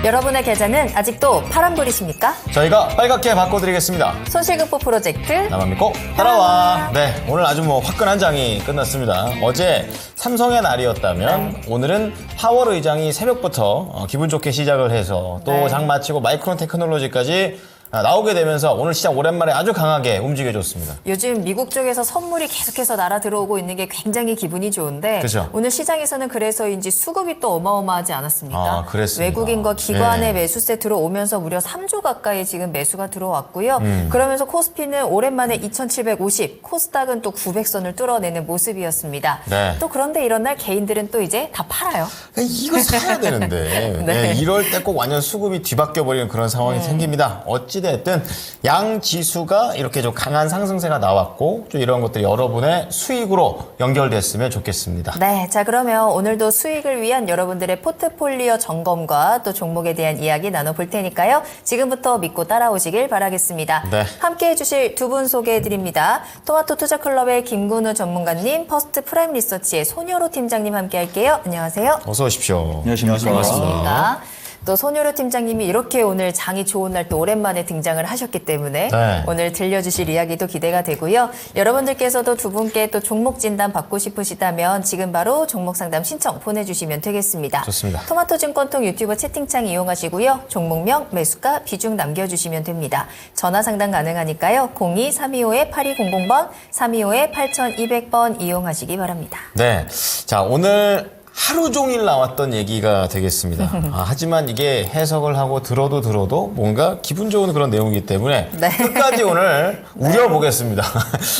여러분의 계좌는 아직도 파란불이십니까? 저희가 빨갛게 바꿔드리겠습니다. 손실극복 프로젝트 나만 믿고 따라와. 네, 오늘 아주 화끈한 장이 끝났습니다. 어제 삼성의 날이었다면 오늘은 파월 의장이 새벽부터 기분 좋게 시작을 해서 또 장 마치고 마이크론 테크놀로지까지 나오게 되면서 오늘 시장 오랜만에 아주 강하게 움직여줬습니다. 요즘 미국 쪽에서 선물이 계속해서 날아 들어오고 있는 게 굉장히 기분이 좋은데 그쵸? 오늘 시장에서는 그래서인지 수급이 또 어마어마하지 않았습니까? 아, 그랬습니다. 외국인과 기관의 예. 매수 세트로 오면서 무려 3조 가까이 지금 매수가 들어왔고요. 그러면서 코스피는 오랜만에 2750, 코스닥은 또 900선을 뚫어내는 모습이었습니다. 네. 또 그런데 이런 날 개인들은 또 이제 다 팔아요. 이거 사야 되는데 네. 이럴 때 꼭 완전 수급이 뒤바뀌어버리는 그런 상황이 생깁니다. 어찌됐든 양 지수가 이렇게 좀 강한 상승세가 나왔고 좀 이런 것들이 여러분의 수익으로 연결됐으면 좋겠습니다. 네, 자 그러면 오늘도 수익을 위한 여러분들의 포트폴리오 점검과 또 종목에 대한 이야기 나눠볼 테니까요. 지금부터 믿고 따라오시길 바라겠습니다. 네. 함께해 주실 두 분 소개해드립니다. 토마토 투자클럽의 김근우 전문가님, 퍼스트 프라임 리서치의 손여로 팀장님 함께할게요. 안녕하세요. 어서 오십시오. 안녕하십니까. 반갑습니다. 또 손여로 팀장님이 이렇게 오늘 장이 좋은 날 또 오랜만에 등장을 하셨기 때문에 네. 오늘 들려주실 이야기도 기대가 되고요. 여러분들께서도 두 분께 또 종목 진단 받고 싶으시다면 지금 바로 종목 상담 신청 보내주시면 되겠습니다. 좋습니다. 토마토 증권통 유튜브 채팅창 이용하시고요. 종목명, 매수가, 비중 남겨주시면 됩니다. 전화 상담 가능하니까요. 02-325-8200번, 325-8200번 이용하시기 바랍니다. 네. 자, 오늘 하루 종일 나왔던 얘기가 되겠습니다. 하지만 이게 해석을 하고 들어도 뭔가 기분 좋은 그런 내용이기 때문에 네. 끝까지 오늘 우려보겠습니다.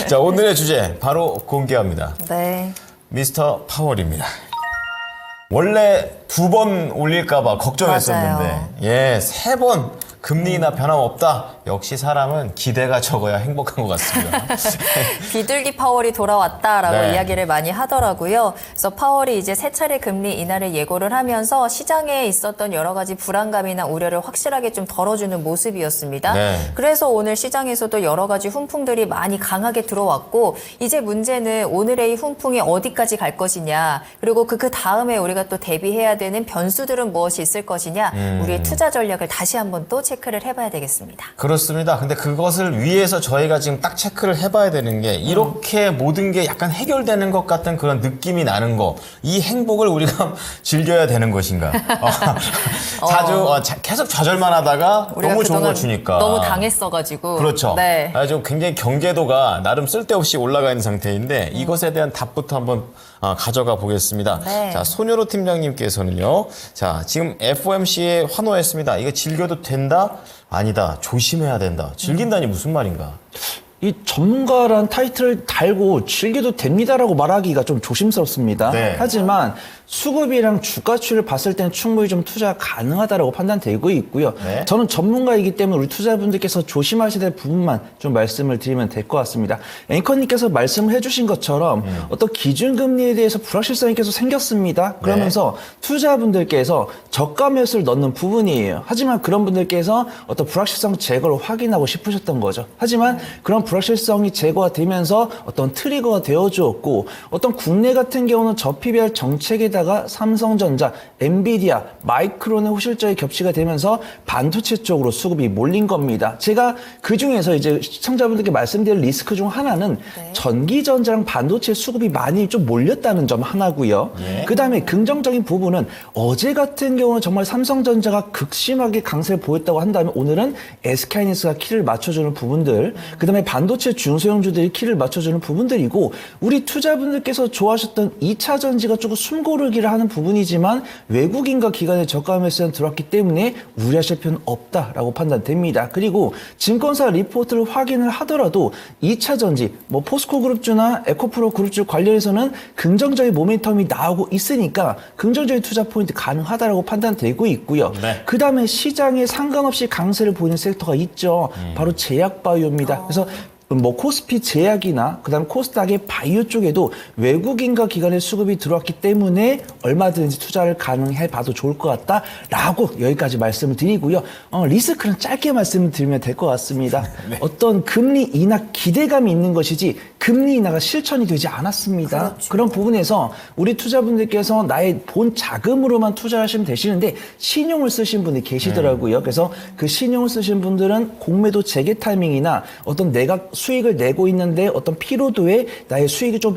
자, 오늘의 주제 바로 공개합니다. 네. 미스터 파월입니다. 원래 2번 올릴까봐 걱정했었는데, 맞아요. 예, 3번 금리 인하 변함없다. 역시 사람은 기대가 적어야 행복한 것 같습니다. 비둘기 파월이 돌아왔다라고 네. 이야기를 많이 하더라고요. 그래서 파월이 이제 세 차례 금리 인하를 예고를 하면서 시장에 있었던 여러 가지 불안감이나 우려를 확실하게 좀 덜어주는 모습이었습니다. 네. 그래서 오늘 시장에서도 여러 가지 훈풍들이 많이 강하게 들어왔고 이제 문제는 오늘의 이 훈풍이 어디까지 갈 것이냐 그리고 그 다음에 우리가 또 대비해야 되는 변수들은 무엇이 있을 것이냐 우리의 투자 전략을 다시 한번 또 체크를 해봐야 되겠습니다. 그렇습니다. 근데 그것을 위해서 저희가 지금 딱 체크를 해봐야 되는 게 이렇게 모든 게 약간 해결되는 것 같은 그런 느낌이 나는 거. 이 행복을 우리가 즐겨야 되는 것인가. 계속 좌절만 하다가 우리가 너무 좋은 걸 그동안 주니까. 너무 당했어가지고. 그렇죠. 네. 좀 굉장히 경제도가 나름 쓸데없이 올라가 있는 상태인데 이것에 대한 답부터 한번 가져가 보겠습니다. 네. 자, 손여로 팀장님께서는요. 자, 지금 FOMC에 환호했습니다. 이거 즐겨도 된다? 아니다. 조심해야 된다. 즐긴다니 무슨 말인가? 이 전문가란 타이틀을 달고 즐겨도 됩니다라고 말하기가 좀 조심스럽습니다. 네. 하지만 수급이랑 주가 추이를 봤을 때는 충분히 좀 투자가 가능하다라고 판단되고 있고요. 네. 저는 전문가이기 때문에 우리 투자분들께서 조심하셔야 될 부분만 좀 말씀을 드리면 될 것 같습니다. 앵커님께서 말씀을 해주신 것처럼 어떤 기준금리에 대해서 불확실성이 계속 생겼습니다. 그러면서 투자분들께서 저가 매수를 넣는 부분이에요. 하지만 그런 분들께서 어떤 불확실성 제거를 확인하고 싶으셨던 거죠. 하지만 그런 불확실성이 제거가 되면서 어떤 트리거가 되어주었고 어떤 국내 같은 경우는 저PBR 정책에다가 삼성전자, 엔비디아, 마이크론의 호실적인 겹치가 되면서 반도체 쪽으로 수급이 몰린 겁니다. 제가 그 중에서 이제 시청자분들께 말씀드릴 리스크 중 하나는 전기전자랑 반도체 수급이 많이 좀 몰렸다는 점 하나고요. 그 다음에 긍정적인 부분은 어제 같은 경우는 정말 삼성전자가 극심하게 강세를 보였다고 한다면 오늘은 SK하이닉스가 키를 맞춰주는 부분들, 그 다음에 반도체 중소형주들이 키를 맞춰주는 부분들이고 우리 투자분들께서 좋아하셨던 2차 전지가 조금 숨고르기를 하는 부분이지만 외국인과 기관의 저가 매수는 들어왔기 때문에 우려하실 필요는 없다라고 판단됩니다. 그리고 증권사 리포트를 확인을 하더라도 2차 전지, 포스코 그룹주나 에코프로 그룹주 관련해서는 긍정적인 모멘텀이 나오고 있으니까 긍정적인 투자 포인트 가능하다라고 판단되고 있고요. 네. 그 다음에 시장에 상관없이 강세를 보이는 섹터가 있죠. 바로 제약바이오입니다. 그래서 뭐 코스피 제약이나 그다음 코스닥의 바이오 쪽에도 외국인과 기관의 수급이 들어왔기 때문에 얼마든지 투자를 가능해 봐도 좋을 것 같다라고 여기까지 말씀을 드리고요. 리스크는 짧게 말씀을 드리면 될 것 같습니다. 네. 어떤 금리 인하 기대감이 있는 것이지 금리 인하가 실천이 되지 않았습니다. 그렇죠. 그런 부분에서 우리 투자분들께서 나의 본 자금으로만 투자하시면 되시는데 신용을 쓰신 분이 계시더라고요. 그래서 그 신용을 쓰신 분들은 공매도 재개 타이밍이나 어떤 내가 수익을 내고 있는데 어떤 피로도에 나의 수익이 좀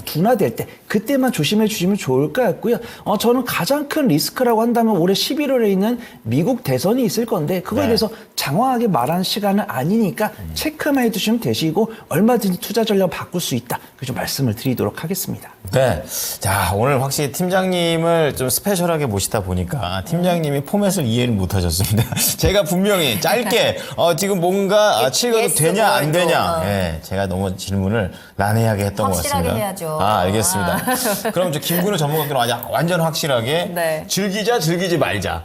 둔화될 때 그때만 조심해 주시면 좋을 것 같고요. 저는 가장 큰 리스크라고 한다면 올해 11월에 있는 미국 대선이 있을 건데 그거에 네. 대해서 장황하게 말하는 시간은 아니니까 체크만 해두시면 되시고 얼마든지 투자 전략 바꿀 수 있다. 좀 말씀을 드리도록 하겠습니다. 네. 자, 오늘 확실히 팀장님을 좀 스페셜하게 모시다 보니까 팀장님이 포맷을 이해를 못 하셨습니다. 제가 분명히 짧게, 지금 뭔가 치료도 yes, 되냐, 안 no, 되냐. no. 예, 제가 너무 질문을 난해하게 했던 것 확실하게 같습니다. 해야죠. 알겠습니다. 그럼 저 김근우 전문가께는 완전 확실하게 네. 즐기지 말자.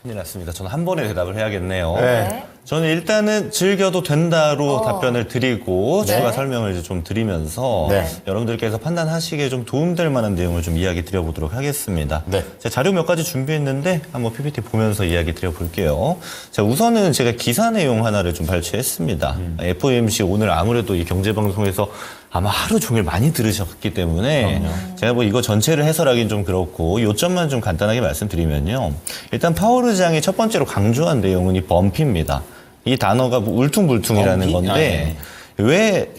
큰일 났습니다. 저는 한 번에 대답을 해야겠네요. 네. 저는 일단은 즐겨도 된다로 답변을 드리고 네. 추가 설명을 이제 좀 드리면서 네. 여러분들께서 판단하시기에 좀 도움될 만한 내용을 좀 이야기 드려보도록 하겠습니다. 네. 제가 자료 몇 가지 준비했는데 한번 PPT 보면서 이야기 드려볼게요. 자, 우선은 제가 기사 내용 하나를 좀 발췌했습니다. FOMC 오늘 아무래도 이 경제방송에서 아마 하루 종일 많이 들으셨기 때문에 제가 뭐 이거 전체를 해설하기는 좀 그렇고 요점만 좀 간단하게 말씀드리면요. 일단 파월 의장이 첫 번째로 강조한 내용은 이 범피입니다. 이 단어가 뭐 울퉁불퉁이라는 범피? 건데 왜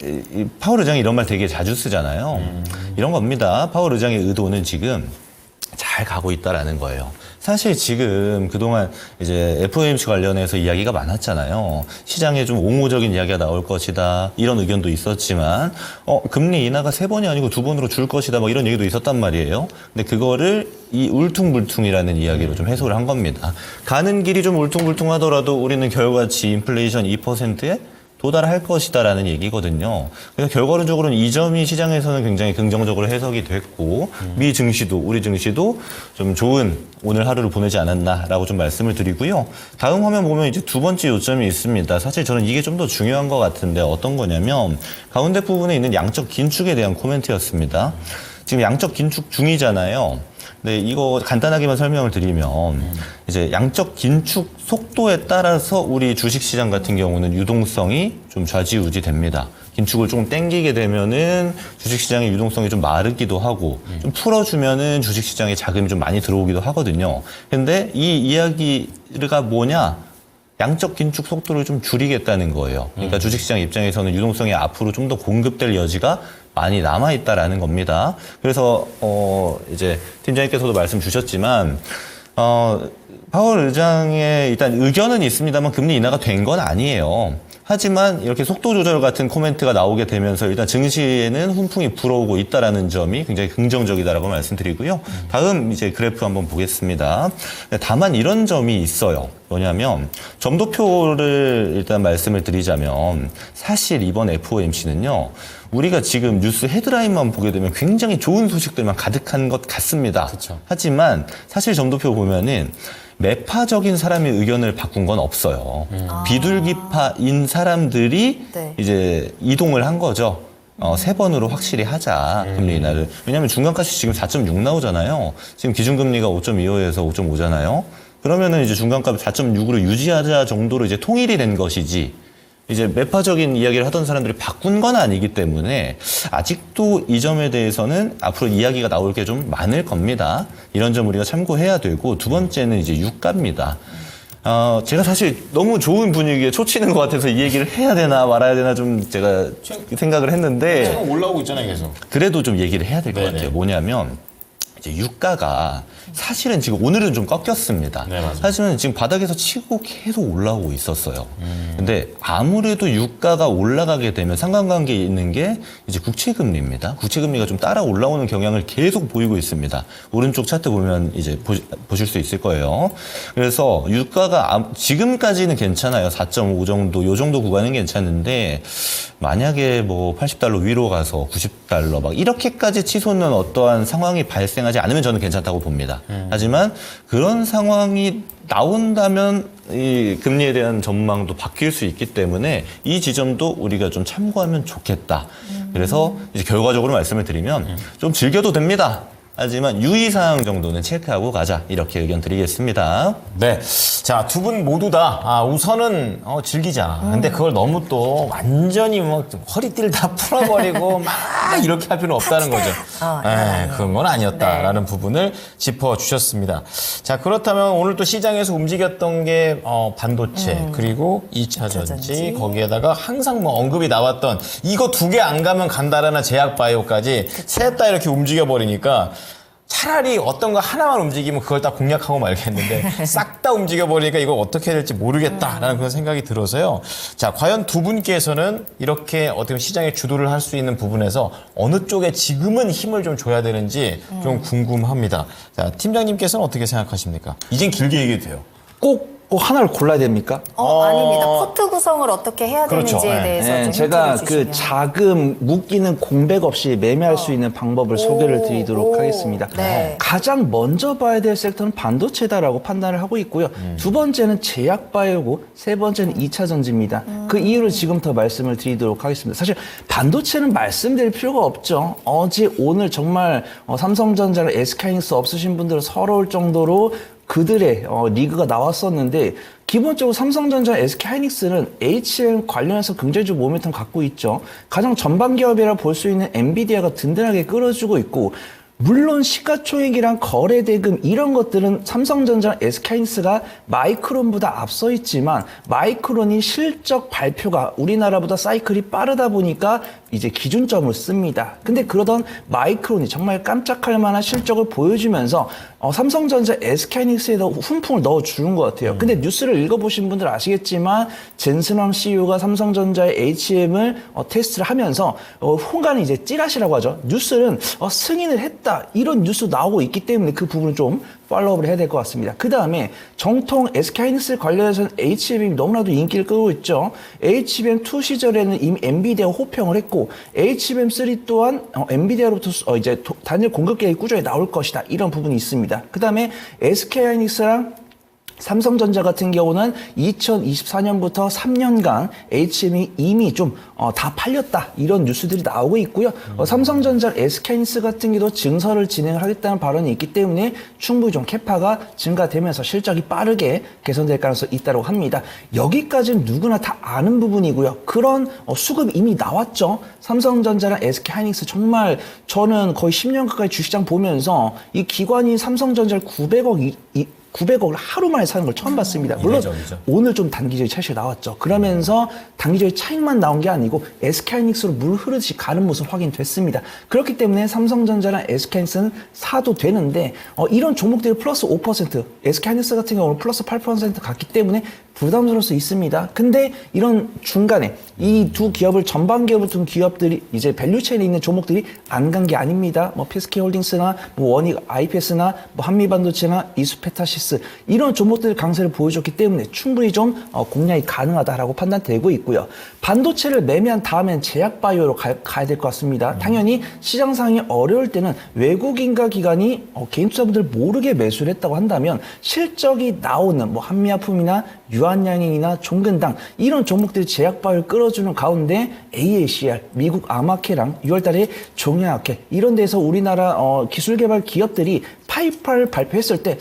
파월 의장이 이런 말 되게 자주 쓰잖아요. 이런 겁니다. 파월 의장의 의도는 지금 잘 가고 있다라는 거예요. 사실 지금 그동안 이제 FOMC 관련해서 이야기가 많았잖아요. 시장에 좀 옹호적인 이야기가 나올 것이다. 이런 의견도 있었지만, 금리 인하가 3번이 아니고 2번으로 줄 것이다. 뭐 이런 얘기도 있었단 말이에요. 근데 그거를 이 울퉁불퉁이라는 이야기로 좀 해석을 한 겁니다. 가는 길이 좀 울퉁불퉁하더라도 우리는 결과치 인플레이션 2%에 도달할 것이다라는 얘기거든요. 그래서 결과론적으로는 이 점이 시장에서는 굉장히 긍정적으로 해석이 됐고 미 증시도 우리 증시도 좀 좋은 오늘 하루를 보내지 않았나라고 좀 말씀을 드리고요. 다음 화면 보면 이제 두 번째 요점이 있습니다. 사실 저는 이게 좀 더 중요한 것 같은데 어떤 거냐면 가운데 부분에 있는 양적 긴축에 대한 코멘트였습니다. 지금 양적 긴축 중이잖아요. 네, 이거 간단하게만 설명을 드리면 이제 양적 긴축 속도에 따라서 우리 주식시장 같은 경우는 유동성이 좀 좌지우지 됩니다. 긴축을 조금 땡기게 되면은 주식시장의 유동성이 좀 마르기도 하고 좀 풀어주면은 주식시장에 자금이 좀 많이 들어오기도 하거든요. 근데 이 이야기가 뭐냐? 양적 긴축 속도를 좀 줄이겠다는 거예요. 그러니까 주식시장 입장에서는 유동성이 앞으로 좀 더 공급될 여지가 많이 남아있다라는 겁니다. 그래서, 이제 팀장님께서도 말씀 주셨지만, 파월 의장의 일단 의견은 있습니다만 금리 인하가 된 건 아니에요. 하지만 이렇게 속도 조절 같은 코멘트가 나오게 되면서 일단 증시에는 훈풍이 불어오고 있다라는 점이 굉장히 긍정적이다라고 말씀드리고요. 다음 이제 그래프 한번 보겠습니다. 다만 이런 점이 있어요. 뭐냐면 점도표를 일단 말씀을 드리자면 사실 이번 FOMC는요. 우리가 지금 뉴스 헤드라인만 보게 되면 굉장히 좋은 소식들만 가득한 것 같습니다. 그쵸. 하지만 사실 점도표 보면은 매파적인 사람의 의견을 바꾼 건 없어요. 비둘기파인 사람들이 네. 이제 이동을 한 거죠. 3번으로 확실히 하자, 금리 인하를. 왜냐하면 중간가치 지금 4.6 나오잖아요. 지금 기준금리가 5.25에서 5.5잖아요. 그러면은 이제 중간값 4.6으로 유지하자 정도로 이제 통일이 된 것이지. 이제 매파적인 이야기를 하던 사람들이 바꾼 건 아니기 때문에 아직도 이 점에 대해서는 앞으로 이야기가 나올 게 좀 많을 겁니다. 이런 점 우리가 참고해야 되고 두 번째는 이제 유가입니다. 제가 사실 너무 좋은 분위기에 초치는 것 같아서 이 얘기를 해야 되나 말아야 되나 좀 제가 생각을 했는데 지금 올라오고 있잖아요, 계속. 그래도 좀 얘기를 해야 될 것 네네. 같아요. 뭐냐면 이제 유가가 사실은 지금 오늘은 좀 꺾였습니다. 네, 맞아요. 하지만 지금 바닥에서 치고 계속 올라오고 있었어요. 근데 아무래도 유가가 올라가게 되면 상관관계에 있는 게 이제 국채금리입니다. 국채금리가 좀 따라 올라오는 경향을 계속 보이고 있습니다. 오른쪽 차트 보면 이제 보실 수 있을 거예요. 그래서 유가가 지금까지는 괜찮아요. 4.5 정도, 요 정도 구간은 괜찮은데 만약에 뭐 80달러 위로 가서 90달러 막 이렇게까지 치솟는 어떠한 상황이 발생하지 않으면 저는 괜찮다고 봅니다. 하지만 그런 상황이 나온다면 이 금리에 대한 전망도 바뀔 수 있기 때문에 이 지점도 우리가 좀 참고하면 좋겠다. 그래서 이제 결과적으로 말씀을 드리면 좀 즐겨도 됩니다. 하지만 유의사항 정도는 체크하고 가자. 이렇게 의견 드리겠습니다. 네. 자, 두 분 모두 다, 우선은, 즐기자. 근데 그걸 너무 또 완전히 허리띠를 다 풀어버리고 막 이렇게 할 필요는 없다는 거죠. 그런 건 아니었다라는 부분을 짚어주셨습니다. 자, 그렇다면 오늘 또 시장에서 움직였던 게, 반도체, 그리고 2차 전지, 거기에다가 항상 언급이 나왔던 이거 두 개 안 가면 간다라는 제약바이오까지 셋 다 이렇게 움직여버리니까 차라리 어떤 거 하나만 움직이면 그걸 다 공략하고 말겠는데 싹 다 움직여버리니까 이걸 어떻게 해야 될지 모르겠다라는 그런 생각이 들어서요. 자, 과연 두 분께서는 이렇게 어떻게 보면 시장의 주도를 할 수 있는 부분에서 어느 쪽에 지금은 힘을 좀 줘야 되는지 좀 궁금합니다. 자, 팀장님께서는 어떻게 생각하십니까? 이젠 길게 얘기해도 돼요. 꼭 하나를 골라야 됩니까? 아닙니다. 포트 구성을 어떻게 해야 그렇죠. 되는지에 네. 대해서 네, 좀 제가 힌트를 그 주시면. 자금 묶이는 공백 없이 매매할 수 있는 방법을 소개를 드리도록 하겠습니다. 네. 가장 먼저 봐야 될 섹터는 반도체다라고 판단을 하고 있고요. 두 번째는 제약바이오고 세 번째는 2차 전지입니다. 그 이유를 지금부터 말씀을 드리도록 하겠습니다. 사실 반도체는 말씀드릴 필요가 없죠. 어제 오늘 정말 삼성전자나 SK하이닉스 없으신 분들은 서러울 정도로 그들의 리그가 나왔었는데 기본적으로 삼성전자, SK하이닉스는 HM 관련해서 굉장히 좀 모멘텀 갖고 있죠. 가장 전방 기업이라 볼 수 있는 엔비디아가 든든하게 끌어주고 있고 물론 시가총액이랑 거래대금 이런 것들은 삼성전자, SK하이닉스가 마이크론보다 앞서 있지만 마이크론이 실적 발표가 우리나라보다 사이클이 빠르다 보니까 이제 기준점을 씁니다. 근데 그러던 마이크론이 정말 깜짝할 만한 실적을 보여주면서 삼성전자, SK하이닉스에다 훈풍을 넣어주는 것 같아요. 근데 뉴스를 읽어보신 분들 아시겠지만 젠슨함 CEO가 삼성전자의 HM을 테스트를 하면서 홍간이 이제 찌라시라고 하죠. 뉴스는 승인을 했다. 이런 뉴스 나오고 있기 때문에 그 부분을 좀 팔로우업을 해야 될 것 같습니다. 그 다음에 정통 SK하이닉스 관련해서는 HBM이 너무나도 인기를 끌고 있죠. HBM2 시절에는 이미 엔비디아가 호평을 했고 HBM3 또한 엔비디아로부터 이제 단일 공급 계획이 꾸준히 나올 것이다. 이런 부분이 있습니다. 그 다음에 SK하이닉스랑 삼성전자 같은 경우는 2024년부터 3년간 HM이 이미 좀 다 팔렸다 이런 뉴스들이 나오고 있고요. 삼성전자, SK하이닉스 같은 경우도 증설을 진행을 하겠다는 발언이 있기 때문에 충분히 좀 캐파가 증가되면서 실적이 빠르게 개선될 가능성이 있다고 합니다. 여기까지는 누구나 다 아는 부분이고요. 그런 수급 이미 나왔죠. 삼성전자랑 SK하이닉스 정말 저는 거의 10년 가까이 주시장 보면서 이 기관이 삼성전자를 900억을 하루 만에 사는 걸 처음 봤습니다. 물론 오늘 좀 단기적인 차익이 나왔죠. 그러면서 단기적인 차익만 나온 게 아니고 SK하이닉스로 물 흐르듯이 가는 모습 확인됐습니다. 그렇기 때문에 삼성전자랑 SK하이닉스는 사도 되는데 이런 종목들이 플러스 5%, SK하이닉스 같은 경우는 플러스 8% 갔기 때문에 부담스러울 수 있습니다. 근데 이런 중간에 이 두 기업을 전방 기업을 둔 기업들이 이제 밸류체인에 있는 종목들이 안 간 게 아닙니다. PSK홀딩스나 원익 IPS나 한미반도체나 이수페타시스 이런 종목들 강세를 보여줬기 때문에 충분히 좀 공략이 가능하다라고 판단되고 있고요. 반도체를 매매한 다음엔 제약바이오로 가야 될 것 같습니다. 당연히 시장 상황이 어려울 때는 외국인과 기관이 개인 투자분들 모르게 매수를 했다고 한다면 실적이 나오는 한미아품이나 유한양행이나 종근당 이런 종목들이 제약바이오를 끌어주는 가운데 AACR, 미국 아마케랑 6월달에 종양학회 이런 데서 우리나라 기술개발 기업들이 파이프를 발표했을 때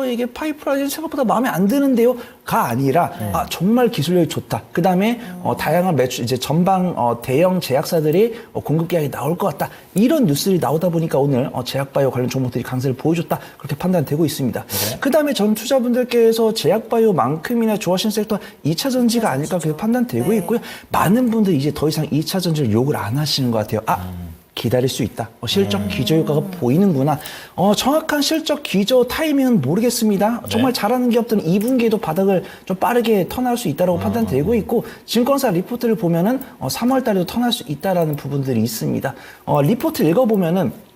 이게 파이프라는 생각보다 마음에 안 드는데요? 가 아니라, 정말 기술력이 좋다. 그 다음에, 다양한 매출, 이제 전방, 대형 제약사들이 공급 계약이 나올 것 같다. 이런 뉴스들이 나오다 보니까 오늘, 제약바이오 관련 종목들이 강세를 보여줬다. 그렇게 판단되고 있습니다. 그 다음에 전 투자분들께서 제약바이오만큼이나 좋아하시는 섹터 2차 전지가 아닐까 그렇게 판단되고 있고요. 많은 분들이 이제 더 이상 2차 전지를 욕을 안 하시는 것 같아요. 기다릴 수 있다. 실적 기저 효과가 보이는구나. 정확한 실적 기저 타이밍은 모르겠습니다. 정말 잘하는 기업들은 2분기에도 바닥을 좀 빠르게 턴할 수 있다고 판단되고 있고 증권사 리포트를 보면은 3월 달에도 턴할 수 있다라는 부분들이 있습니다. 리포트 읽어보면은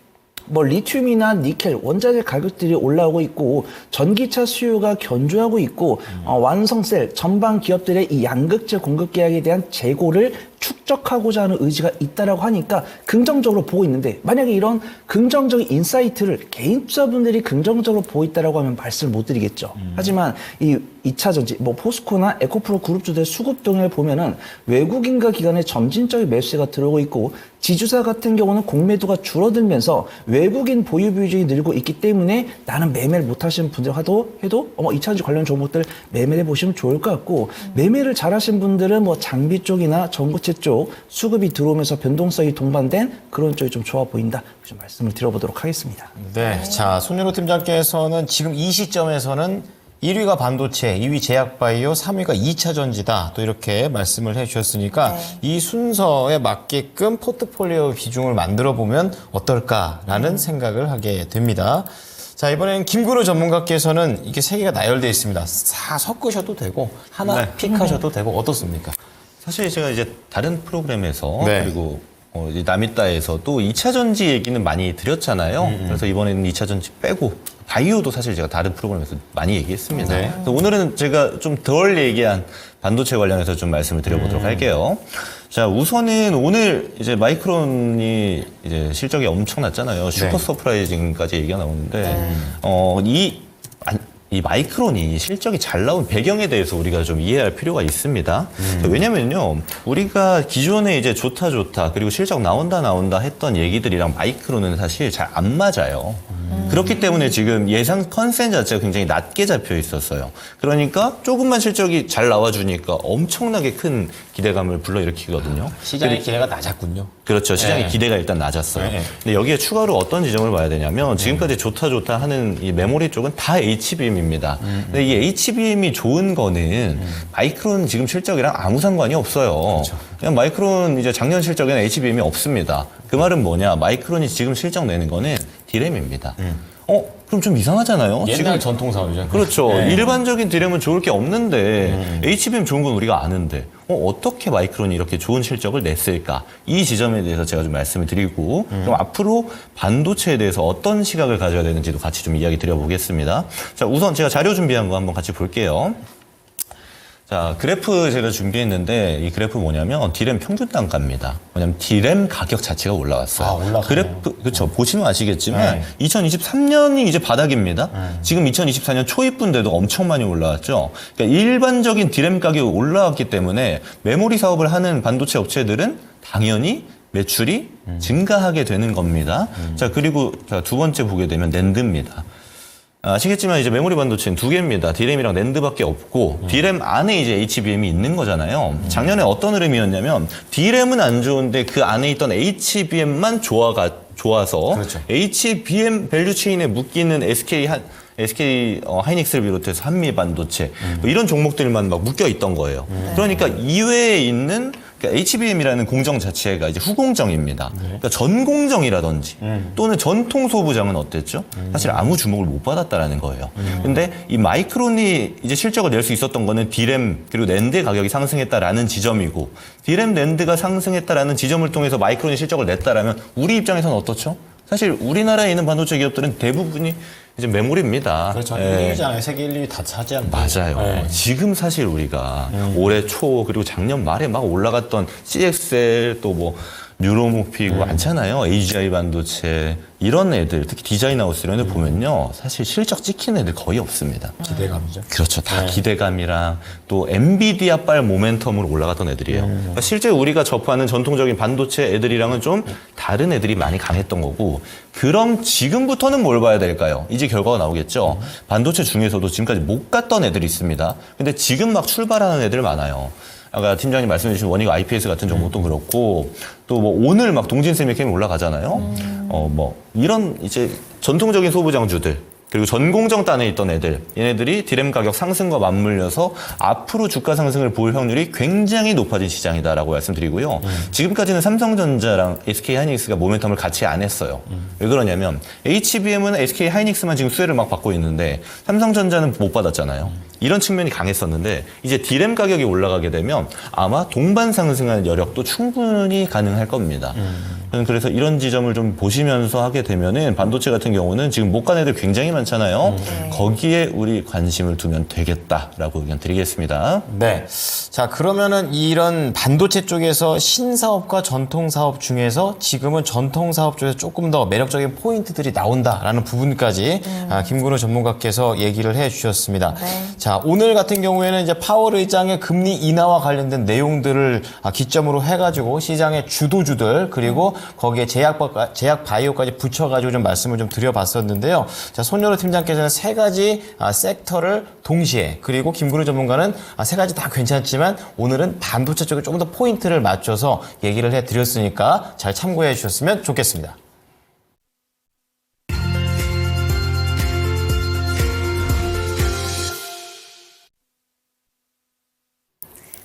리튬이나 니켈, 원자재 가격들이 올라오고 있고 전기차 수요가 견조하고 있고 완성셀, 전방 기업들의 이 양극재 공급 계약에 대한 재고를 축적하고자 하는 의지가 있다라고 하니까 긍정적으로 보고 있는데, 만약에 이런 긍정적인 인사이트를 개인 투자분들이 긍정적으로 보고 있다라고 하면 말씀을 못 드리겠죠. 하지만 이 2차 전지, 뭐 포스코나 에코프로 그룹주들의 수급 동향을 보면은 외국인과 기관의 점진적인 매수세가 들어오고 있고, 지주사 같은 경우는 공매도가 줄어들면서 외국인 보유 비중이 늘고 있기 때문에 나는 매매를 못 하시는 분들 해도 2차 전지 관련 종목들 매매를 해보시면 좋을 것 같고, 매매를 잘 하신 분들은 뭐 장비 쪽이나 전고체 쪽 수급이 들어오면서 변동성이 동반된 그런 쪽이 좀 좋아 보인다. 좀 말씀을 드려보도록 하겠습니다. 네. 자, 손윤호 팀장께서는 지금 이 시점에서는 1위가 반도체, 2위 제약바이오, 3위가 2차 전지다. 또 이렇게 말씀을 해주셨으니까 이 순서에 맞게끔 포트폴리오 비중을 만들어 보면 어떨까라는 생각을 하게 됩니다. 자, 이번엔 김근우 전문가께서는 이게 세 개가 나열되어 있습니다. 다 섞으셔도 되고 하나 네. 픽하셔도 되고 어떻습니까? 사실 제가 이제 다른 프로그램에서 네. 그리고 이제 남이따에서 또 2차 전지 얘기는 많이 드렸잖아요. 그래서 이번에는 2차 전지 빼고 바이오도 사실 제가 다른 프로그램에서 많이 얘기했습니다. 네. 그래서 오늘은 제가 좀 덜 얘기한 반도체 관련해서 좀 말씀을 드려보도록 할게요. 자, 우선은 오늘 이제 마이크론이 이제 실적이 엄청났잖아요. 슈퍼 서프라이징까지 얘기가 나오는데, 이 마이크론이 실적이 잘 나온 배경에 대해서 우리가 좀 이해할 필요가 있습니다. 왜냐면요, 우리가 기존에 이제 좋다, 그리고 실적 나온다 했던 얘기들이랑 마이크론은 사실 잘 안 맞아요. 그렇기 때문에 지금 예상 컨센 자체가 굉장히 낮게 잡혀 있었어요. 그러니까 조금만 실적이 잘 나와주니까 엄청나게 큰 기대감을 불러일으키거든요. 시장의 기대가 낮았군요. 그렇죠. 시장의 네. 기대가 일단 낮았어요. 네. 근데 여기에 추가로 어떤 지점을 봐야 되냐면 지금까지 좋다 하는 이 메모리 쪽은 다 HBM입니다. 근데 이 HBM이 좋은 거는 마이크론 지금 실적이랑 아무 상관이 없어요. 그렇죠. 그냥 마이크론 이제 작년 실적에는 HBM이 없습니다. 그 말은 뭐냐? 마이크론이 지금 실적 내는 거는 D램입니다. 그럼 좀 이상하잖아요. 옛날 지금 전통 사업이죠. 그렇죠. 네. 일반적인 D램은 좋을 게 없는데 HBM 좋은 건 우리가 아는데 어떻게 마이크론이 이렇게 좋은 실적을 냈을까? 이 지점에 대해서 제가 좀 말씀을 드리고 그럼 앞으로 반도체에 대해서 어떤 시각을 가져야 되는지도 같이 좀 이야기 드려보겠습니다. 자, 우선 제가 자료 준비한 거 한번 같이 볼게요. 자, 그래프 제가 준비했는데 이 그래프 뭐냐면 D램 평균 단가입니다. 뭐냐면 D램 가격 자체가 올라왔어요. 아, 올라가네요. 그래프 그렇죠. 보시면 아시겠지만 네. 2023년이 이제 바닥입니다. 지금 2024년 초입분데도 엄청 많이 올라왔죠. 그러니까 일반적인 D램 가격이 올라왔기 때문에 메모리 사업을 하는 반도체 업체들은 당연히 매출이 증가하게 되는 겁니다. 자, 그리고 자, 두 번째 보게 되면 낸드입니다. 아시겠지만 이제 메모리 반도체는 두 개입니다. D램이랑 낸드밖에 없고 D램 안에 이제 HBM이 있는 거잖아요. 작년에 어떤 흐름이었냐면 D램은 안 좋은데 그 안에 있던 HBM만 좋아서 그렇죠. HBM 밸류 체인에 묶이는 SK 하이닉스를 비롯해서 한미 반도체 뭐 이런 종목들만 막 묶여 있던 거예요. 그러니까 이외에 있는 그러니까 HBM이라는 공정 자체가 이제 후공정입니다. 그러니까 전공정이라든지 또는 전통 소부장은 어땠죠? 사실 아무 주목을 못 받았다라는 거예요. 근데 이 마이크론이 이제 실적을 낼 수 있었던 거는 D램 그리고 낸드 가격이 상승했다라는 지점이고 D램 낸드가 상승했다라는 지점을 통해서 마이크론이 실적을 냈다라면 우리 입장에서는 어떻죠? 사실 우리나라에 있는 반도체 기업들은 대부분이 이제 메모리입니다. 그렇죠. 예. 1위잖아요. 세계 1, 2위 다 차지하는. 맞아요. 네. 지금 사실 우리가 올해 초 그리고 작년 말에 막 올라갔던 CXL 또 뭐 뉴로모피고 많잖아요. AGI 반도체 이런 애들 특히 디자인하우스 이런 애들 보면요. 사실 실적 찍히는 애들 거의 없습니다. 기대감이죠. 그렇죠. 다 네. 기대감이랑 또 엔비디아빨 모멘텀으로 올라갔던 애들이에요. 그러니까 실제 우리가 접하는 전통적인 반도체 애들이랑은 좀 다른 애들이 많이 강했던 거고 그럼 지금부터는 뭘 봐야 될까요? 이제 결과가 나오겠죠. 반도체 중에서도 지금까지 못 갔던 애들이 있습니다. 근데 지금 막 출발하는 애들 많아요. 아까 팀장님 말씀해 주신 원익 IPS 같은 종목도 그렇고 또 뭐 오늘 막 동진세미캠이 올라가잖아요. 뭐 이런 이제 전통적인 소부장주들 그리고 전공정 단에 있던 애들 얘네들이 D램 가격 상승과 맞물려서 앞으로 주가 상승을 볼 확률이 굉장히 높아진 시장이다라고 말씀드리고요. 지금까지는 삼성전자랑 SK하이닉스가 모멘텀을 같이 안 했어요. 왜 그러냐면 HBM은 SK하이닉스만 지금 수혜를 막 받고 있는데 삼성전자는 못 받았잖아요. 이런 측면이 강했었는데 이제 D램 가격이 올라가게 되면 아마 동반 상승하는 여력도 충분히 가능할 겁니다. 그래서 이런 지점을 좀 보시면서 하게 되면은 반도체 같은 경우는 지금 못 간 애들 굉장히 많죠. 많잖아요. 거기에 우리 관심을 두면 되겠다라고 의견 드리겠습니다. 네. 자, 그러면은 이런 반도체 쪽에서 신사업과 전통사업 중에서 지금은 전통사업 쪽에서 조금 더 매력적인 포인트들이 나온다라는 부분까지 김근우 전문가께서 얘기를 해 주셨습니다. 네. 자, 오늘 같은 경우에는 이제 파월 의장의 금리 인하와 관련된 내용들을 기점으로 해가지고 시장의 주도주들 그리고 거기에 제약 바이오까지 붙여가지고 좀 말씀을 좀 드려봤었는데요. 자, 손여로 팀장께서는 세 가지 섹터를 동시에 그리고 김근우 전문가는 세 가지 다 괜찮지만 오늘은 반도체 쪽에 조금 더 포인트를 맞춰서 얘기를 해드렸으니까 잘 참고해 주셨으면 좋겠습니다.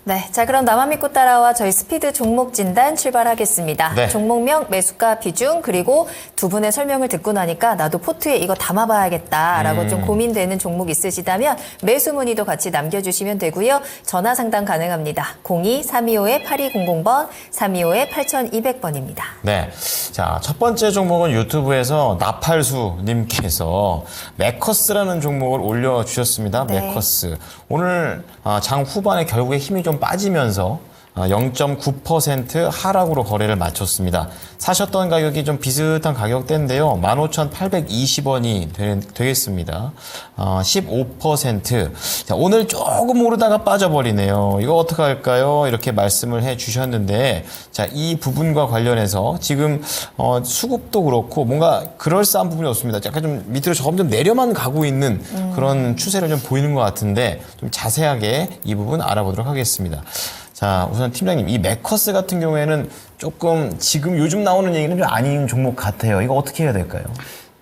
네, 자 그럼 나만 믿고 따라와 저희 스피드 종목 진단 출발하겠습니다. 네. 종목명, 매수가, 비중 그리고 두 분의 설명을 듣고 나니까 나도 포트에 이거 담아봐야겠다라고 좀 고민되는 종목 있으시다면 매수 문의도 같이 남겨주시면 되고요. 전화 상담 가능합니다. 02-325-8200번, 325-8200번입니다. 네. 자, 첫 번째 종목은 유튜브에서 나팔수님께서 메커스라는 종목을 올려주셨습니다. 네. 메커스. 오늘 장 후반에 결국에 힘이 좀 빠지면서 0.9% 하락으로 거래를 마쳤습니다. 사셨던 가격이 좀 비슷한 가격대인데요. 15,820원이 되겠습니다. 15%. 자, 오늘 조금 오르다가 빠져버리네요. 이거 어떡할까요? 이렇게 말씀을 해 주셨는데, 자, 이 부분과 관련해서 지금 수급도 그렇고 뭔가 그럴싸한 부분이 없습니다. 약간 좀 밑으로 점점 내려만 가고 있는 그런 추세를 좀 보이는 것 같은데, 좀 자세하게 이 부분 알아보도록 하겠습니다. 자, 우선 팀장님, 이 메커스 같은 경우에는 조금 지금 요즘 나오는 얘기는 좀 아닌 종목 같아요. 이거 어떻게 해야 될까요?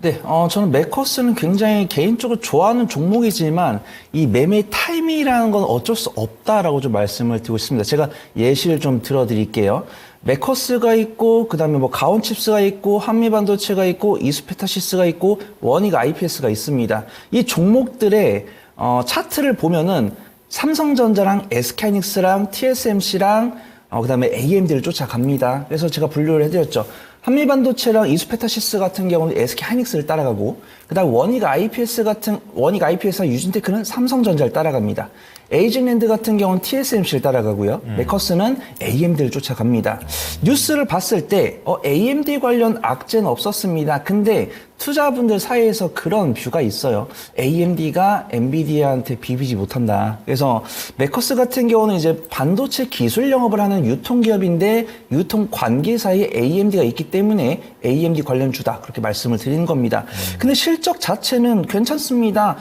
네, 저는 메커스는 굉장히 개인적으로 좋아하는 종목이지만 이 매매 타이밍이라는 건 어쩔 수 없다라고 좀 말씀을 드리고 있습니다. 제가 예시를 좀 들어드릴게요. 메커스가 있고 그다음에 뭐 가온칩스가 있고 한미반도체가 있고 이스페타시스가 있고 원익 IPS가 있습니다. 이 종목들의 차트를 보면은 삼성전자랑 SK하이닉스랑 TSMC랑 그다음에 AMD를 쫓아갑니다. 그래서 제가 분류를 해드렸죠. 한미반도체랑 이스페타시스 같은 경우는 SK하이닉스를 따라가고 그다음 원익 IPS와 유진테크는 삼성전자를 따라갑니다. 에이징랜드 같은 경우는 TSMC를 따라가고요. 메커스는 AMD를 쫓아갑니다. 뉴스를 봤을 때 AMD 관련 악재는 없었습니다. 근데 투자분들 사이에서 그런 뷰가 있어요. AMD가 엔비디아한테 비비지 못한다. 그래서 메커스 같은 경우는 이제 반도체 기술 영업을 하는 유통기업인데 유통 관계사에 AMD가 있기 때문에 AMD 관련주다. 그렇게 말씀을 드리는 겁니다. 근데 실적 자체는 괜찮습니다.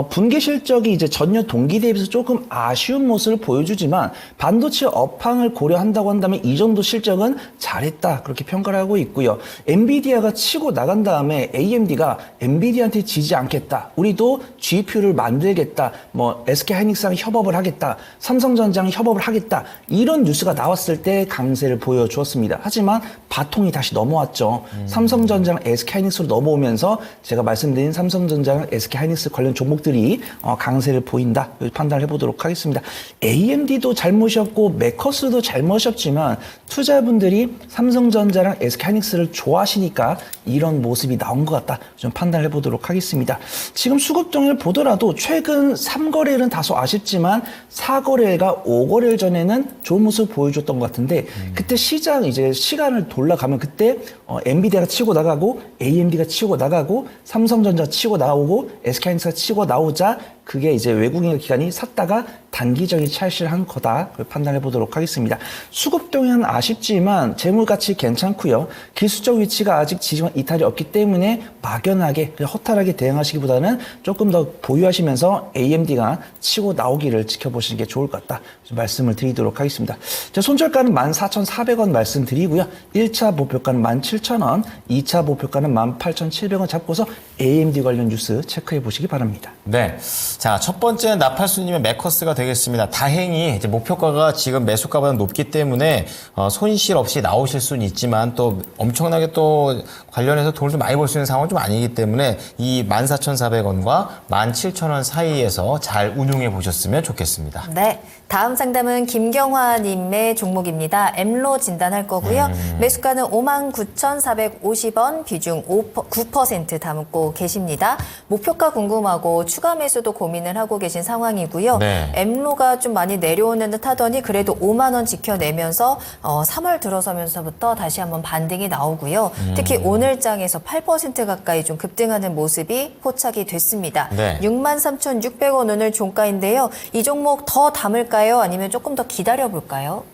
분기 실적이 이제 전년 동기 대비해서 조금 아쉬운 모습을 보여주지만 반도체 업황을 고려한다고 한다면 이 정도 실적은 잘했다 그렇게 평가를 하고 있고요. 엔비디아가 치고 나간 다음에 AMD가 엔비디아한테 지지 않겠다. 우리도 GPU를 만들겠다. 뭐 SK하이닉스랑 협업을 하겠다. 삼성전자랑 협업을 하겠다. 이런 뉴스가 나왔을 때 강세를 보여주었습니다. 하지만 바통이 다시 넘어왔죠. 삼성전자랑 SK하이닉스로 넘어오면서 제가 말씀드린 삼성전자랑 SK하이닉스 관련 종목들이 강세를 보인다 판단을 해보도록 하겠습니다. AMD도 잘못이었고 메커스도 잘못이었지만 투자분들이 삼성전자랑 SK하이닉스를 좋아하시니까 이런 모습이 나온 것 같다 좀 판단을 해보도록 하겠습니다. 지금 수급동을 보더라도 최근 3거래일은 다소 아쉽지만 4거래일과 5거래일 전에는 좋은 모습을 보여줬던 것 같은데 그때 시장 이제 시간을 돌아가면 그때 엔비디아가 치고 나가고 AMD가 치고 나가고 삼성전자 치고 나오고 SK하이닉스가 치고 나오자 그게 이제 외국인 기관이 샀다가 단기적인 차익을 한 거다. 그걸 판단해 보도록 하겠습니다. 수급 동향은 아쉽지만 재물 가치 괜찮고요. 기술적 위치가 아직 지지만 이탈이 없기 때문에 막연하게 허탈하게 대응하시기보다는 조금 더 보유하시면서 AMD가 치고 나오기를 지켜보시는 게 좋을 것 같다. 좀 말씀을 드리도록 하겠습니다. 자, 손절가는 14,400원 말씀드리고요. 1차 목표가는 17,000원, 2차 목표가는 18,700원 잡고서 AMD 관련 뉴스 체크해 보시기 바랍니다. 네. 자, 첫 번째 나팔수님의 메커스가 되겠습니다. 다행히 이제 목표가가 지금 매수가보다 높기 때문에 손실 없이 나오실 수는 있지만 또 엄청나게 또 관련해서 돈을 좀 많이 벌 수 있는 상황은 좀 아니기 때문에 이 14,400원과 17,000원 사이에서 잘 운용해 보셨으면 좋겠습니다. 네. 다음 상담은 김경화님의 종목입니다. 엠로 진단할 거고요. 매수가는 59,450원, 비중 9% 담고 계십니다. 목표가 궁금하고 추가 매수도 고민을 하고 계신 상황이고요. 네. 엠로가 좀 많이 내려오는 듯 하더니 그래도 5만 원 지켜내면서 3월 들어서면서부터 다시 한번 반등이 나오고요. 특히 오늘 장에서 8% 가까이 좀 급등하는 모습이 포착이 됐습니다. 네. 63,600원 오늘 종가인데요. 이 종목 더 담을까요? 아니면 조금 더 기다려볼까요?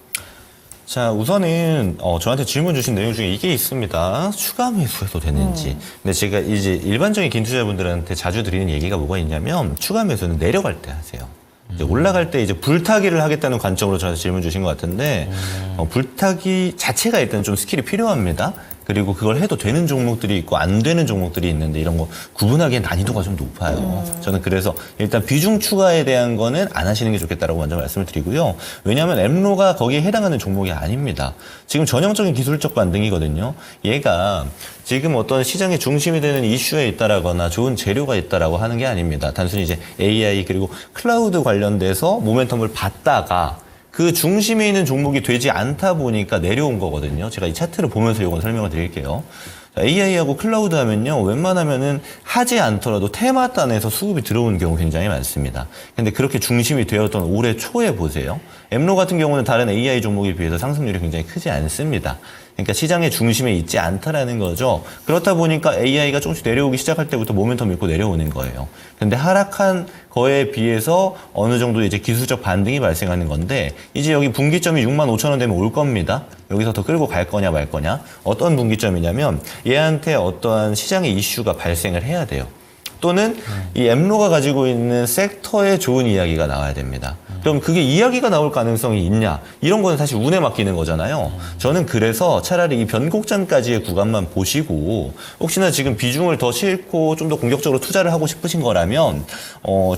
자, 우선은 저한테 질문 주신 내용 중에 이게 있습니다. 추가 매수해도 되는지. 근데 제가 이제 일반적인 긴 투자분들한테 자주 드리는 얘기가 뭐가 있냐면 추가 매수는 내려갈 때 하세요. 이제 올라갈 때 이제 불타기를 하겠다는 관점으로 저한테 질문 주신 것 같은데 불타기 자체가 일단 좀 스킬이 필요합니다. 그리고 그걸 해도 되는 종목들이 있고 안 되는 종목들이 있는데 이런 거 구분하기엔 난이도가 좀 높아요. 저는 그래서 일단 비중 추가에 대한 거는 안 하시는 게 좋겠다라고 먼저 말씀을 드리고요. 왜냐하면 엠로가 거기에 해당하는 종목이 아닙니다. 지금 전형적인 기술적 반등이거든요. 얘가 지금 어떤 시장의 중심이 되는 이슈에 있다라거나 좋은 재료가 있다라고 하는 게 아닙니다. 단순히 이제 AI 그리고 클라우드 관련돼서 모멘텀을 받다가 그 중심에 있는 종목이 되지 않다 보니까 내려온 거거든요. 제가 이 차트를 보면서 이건 설명을 드릴게요. AI하고 클라우드 하면요, 웬만하면은 하지 않더라도 테마단에서 수급이 들어오는 경우 굉장히 많습니다. 근데 그렇게 중심이 되었던 올해 초에 보세요. 엠로 같은 경우는 다른 AI 종목에 비해서 상승률이 굉장히 크지 않습니다. 그러니까 시장의 중심에 있지 않다라는 거죠. 그렇다 보니까 AI가 조금씩 내려오기 시작할 때부터 모멘텀 있고 내려오는 거예요. 근데 하락한 거에 비해서 어느 정도 이제 기술적 반등이 발생하는 건데 이제 여기 분기점이 65,000원 되면 올 겁니다. 여기서 더 끌고 갈 거냐 말 거냐. 어떤 분기점이냐면 얘한테 어떠한 시장의 이슈가 발생을 해야 돼요. 또는 이 엠로가 가지고 있는 섹터에 좋은 이야기가 나와야 됩니다. 그럼 그게 이야기가 나올 가능성이 있냐? 이런 건 사실 운에 맡기는 거잖아요. 저는 그래서 차라리 이 변곡점까지의 구간만 보시고 혹시나 지금 비중을 더 싣고 좀 더 공격적으로 투자를 하고 싶으신 거라면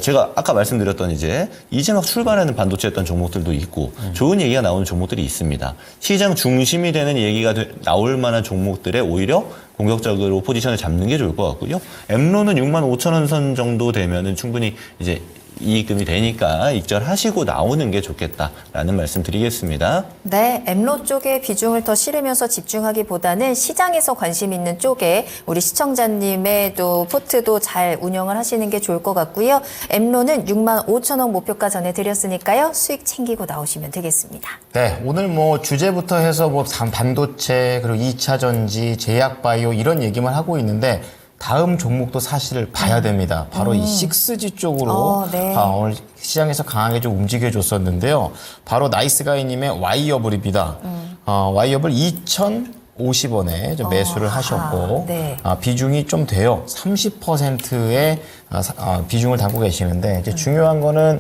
제가 아까 말씀드렸던 이제 막 출발하는 반도체였던 종목들도 있고 좋은 얘기가 나오는 종목들이 있습니다. 시장 중심이 되는 얘기가 나올 만한 종목들에 오히려 공격적으로 포지션을 잡는 게 좋을 것 같고요. 엠로는 65,000원 선 정도 되면은 충분히 이제 이익금이 되니까 익절하시고 나오는 게 좋겠다라는 말씀 드리겠습니다. 네, 엠로 쪽에 비중을 더 실으면서 집중하기보다는 시장에서 관심 있는 쪽에 우리 시청자님의 또 포트도 잘 운영을 하시는 게 좋을 것 같고요. 엠로는 65,000원 목표가 전해드렸으니까요. 수익 챙기고 나오시면 되겠습니다. 네, 오늘 뭐 주제부터 해서 뭐 반도체 그리고 2차 전지, 제약 바이오 이런 얘기만 하고 있는데 다음 종목도 사실 봐야 됩니다. 바로 이 6G 쪽으로 네. 오늘 시장에서 강하게 좀 움직여줬었는데요. 바로 나이스가이님의 와이어블입니다. 와이어블 2,050원에 좀 매수를 하셨고 네. 비중이 좀 돼요. 30%의 비중을 담고 계시는데 이제 중요한 거는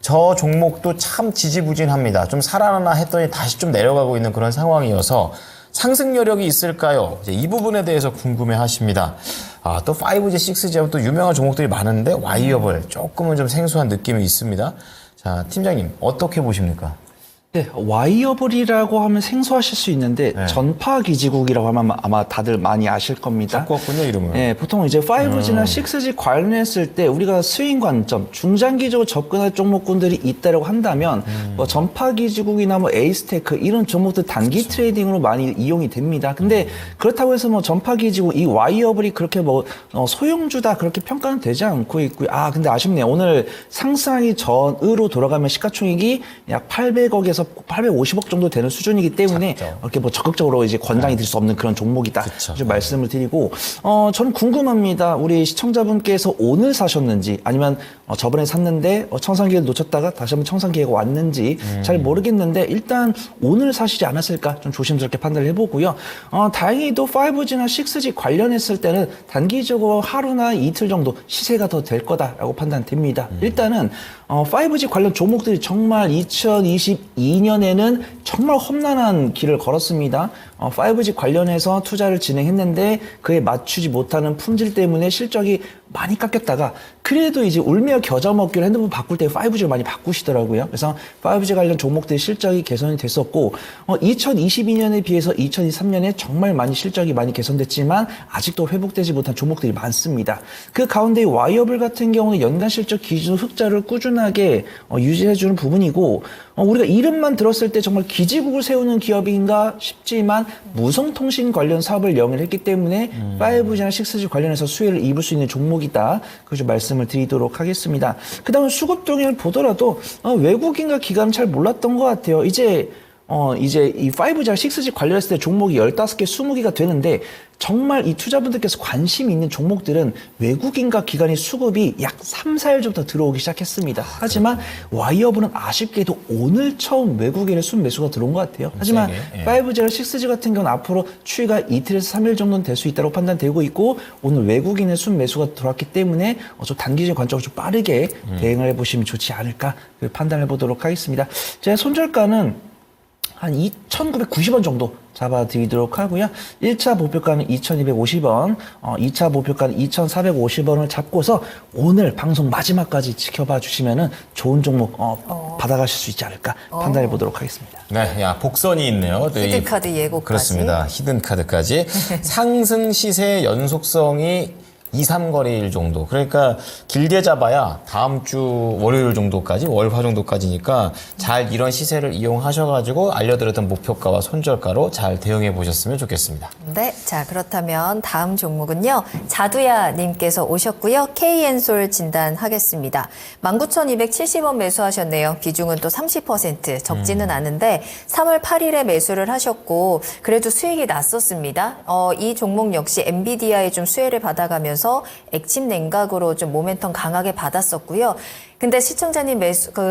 저 종목도 참 지지부진합니다. 좀 살아나나 했더니 다시 좀 내려가고 있는 그런 상황이어서 상승 여력이 있을까요? 이제 이 부분에 대해서 궁금해 하십니다. 또 5G, 6G 하면 또 유명한 종목들이 많은데 와이어블 조금은 좀 생소한 느낌이 있습니다. 자, 팀장님 어떻게 보십니까? 네, 와이어블이라고 하면 생소하실 수 있는데 네. 전파기지국이라고 하면 아마 다들 많이 아실 겁니다. 바꿨군요, 이름을. 네, 보통 이제 5G나 6G 관련했을 때 우리가 스윙 관점, 중장기적으로 접근할 종목군들이 있다라고 한다면 뭐 전파기지국이나 뭐 에이스테크 이런 종목들 단기 트레이딩으로 많이 이용이 됩니다. 근데 그렇다고 해서 뭐 전파기지국 이 와이어블이 그렇게 뭐 소형주다 그렇게 평가는 되지 않고 있고요. 근데 아쉽네요. 오늘 상승하기 전으로 돌아가면 시가총액이 약 800억에서 850억 정도 되는 수준이기 때문에 작죠. 이렇게 뭐 적극적으로 이제 권장이 될 수 없는 그런 종목이다. 그쵸. 좀 말씀을 드리고, 저는 궁금합니다. 우리 시청자분께서 오늘 사셨는지 아니면 저번에 샀는데 청산기회를 놓쳤다가 다시 한번 청산기회가 왔는지 잘 모르겠는데 일단 오늘 사시지 않았을까 좀 조심스럽게 판단을 해보고요. 다행히도 5G나 6G 관련했을 때는 단기적으로 하루나 이틀 정도 시세가 더 될 거다라고 판단됩니다. 일단은 5G 관련 종목들이 정말 2022년에는 정말 험난한 길을 걸었습니다. 5G 관련해서 투자를 진행했는데 그에 맞추지 못하는 품질 때문에 실적이 많이 깎였다가 그래도 이제 울며 겨자 먹기로 핸드폰 바꿀 때 5G를 많이 바꾸시더라고요. 그래서 5G 관련 종목들의 실적이 개선이 됐었고 2022년에 비해서 2023년에 정말 많이 실적이 많이 개선됐지만 아직도 회복되지 못한 종목들이 많습니다. 그 가운데 와이어블 같은 경우는 연간 실적 기준 흑자를 꾸준하게 유지해주는 부분이고 우리가 이름만 들었을 때 정말 기지국을 세우는 기업인가 싶지만 무성통신 관련 사업을 영위했기 때문에 5G나 6G 관련해서 수혜를 입을 수 있는 종목이다. 그걸 좀 말씀을 드리도록 하겠습니다. 그 다음에 수급 동향을 보더라도 외국인과 기관은 잘 몰랐던 것 같아요. 이제 이 5G와 6G 관련했을 때 종목이 15개, 20개가 되는데 정말 이 투자분들께서 관심이 있는 종목들은 외국인과 기관의 수급이 약 3, 4일 전부터 들어오기 시작했습니다. 하지만 와이어블은 아쉽게도 오늘 처음 외국인의 순매수가 들어온 것 같아요. 하지만 5G와 6G 같은 경우는 앞으로 추이가 이틀에서 3일 정도는 될 수 있다고 판단되고 있고 오늘 외국인의 순매수가 들어왔기 때문에 좀 단기적인 관점으로 좀 빠르게 대응을 해보시면 좋지 않을까 판단해 보도록 하겠습니다. 제 손절가는 한 2,990원 정도 잡아드리도록 하고요. 1차 목표가는 2,250원, 2차 목표가는 2,450원을 잡고서 오늘 방송 마지막까지 지켜봐 주시면은 좋은 종목 받아가실 수 있지 않을까 판단해 보도록 하겠습니다. 네, 야 복선이 있네요. 히든카드 예고까지. 그렇습니다. 히든카드까지 상승 시세 연속성이 2, 3거래일 정도. 그러니까 길게 잡아야 다음 주 월요일 정도까지, 월화 정도까지니까 잘 이런 시세를 이용하셔가지고 알려드렸던 목표가와 손절가로 잘 대응해 보셨으면 좋겠습니다. 네, 자 그렇다면 다음 종목은요. 자두야님께서 오셨고요. KN솔 진단하겠습니다. 19,270원 매수하셨네요. 비중은 또 30% 적지는 않은데 3월 8일에 매수를 하셨고 그래도 수익이 났었습니다. 이 종목 역시 엔비디아에 좀 수혜를 받아가면서 액침 냉각으로 좀 모멘텀 강하게 받았었고요. 근데 시청자님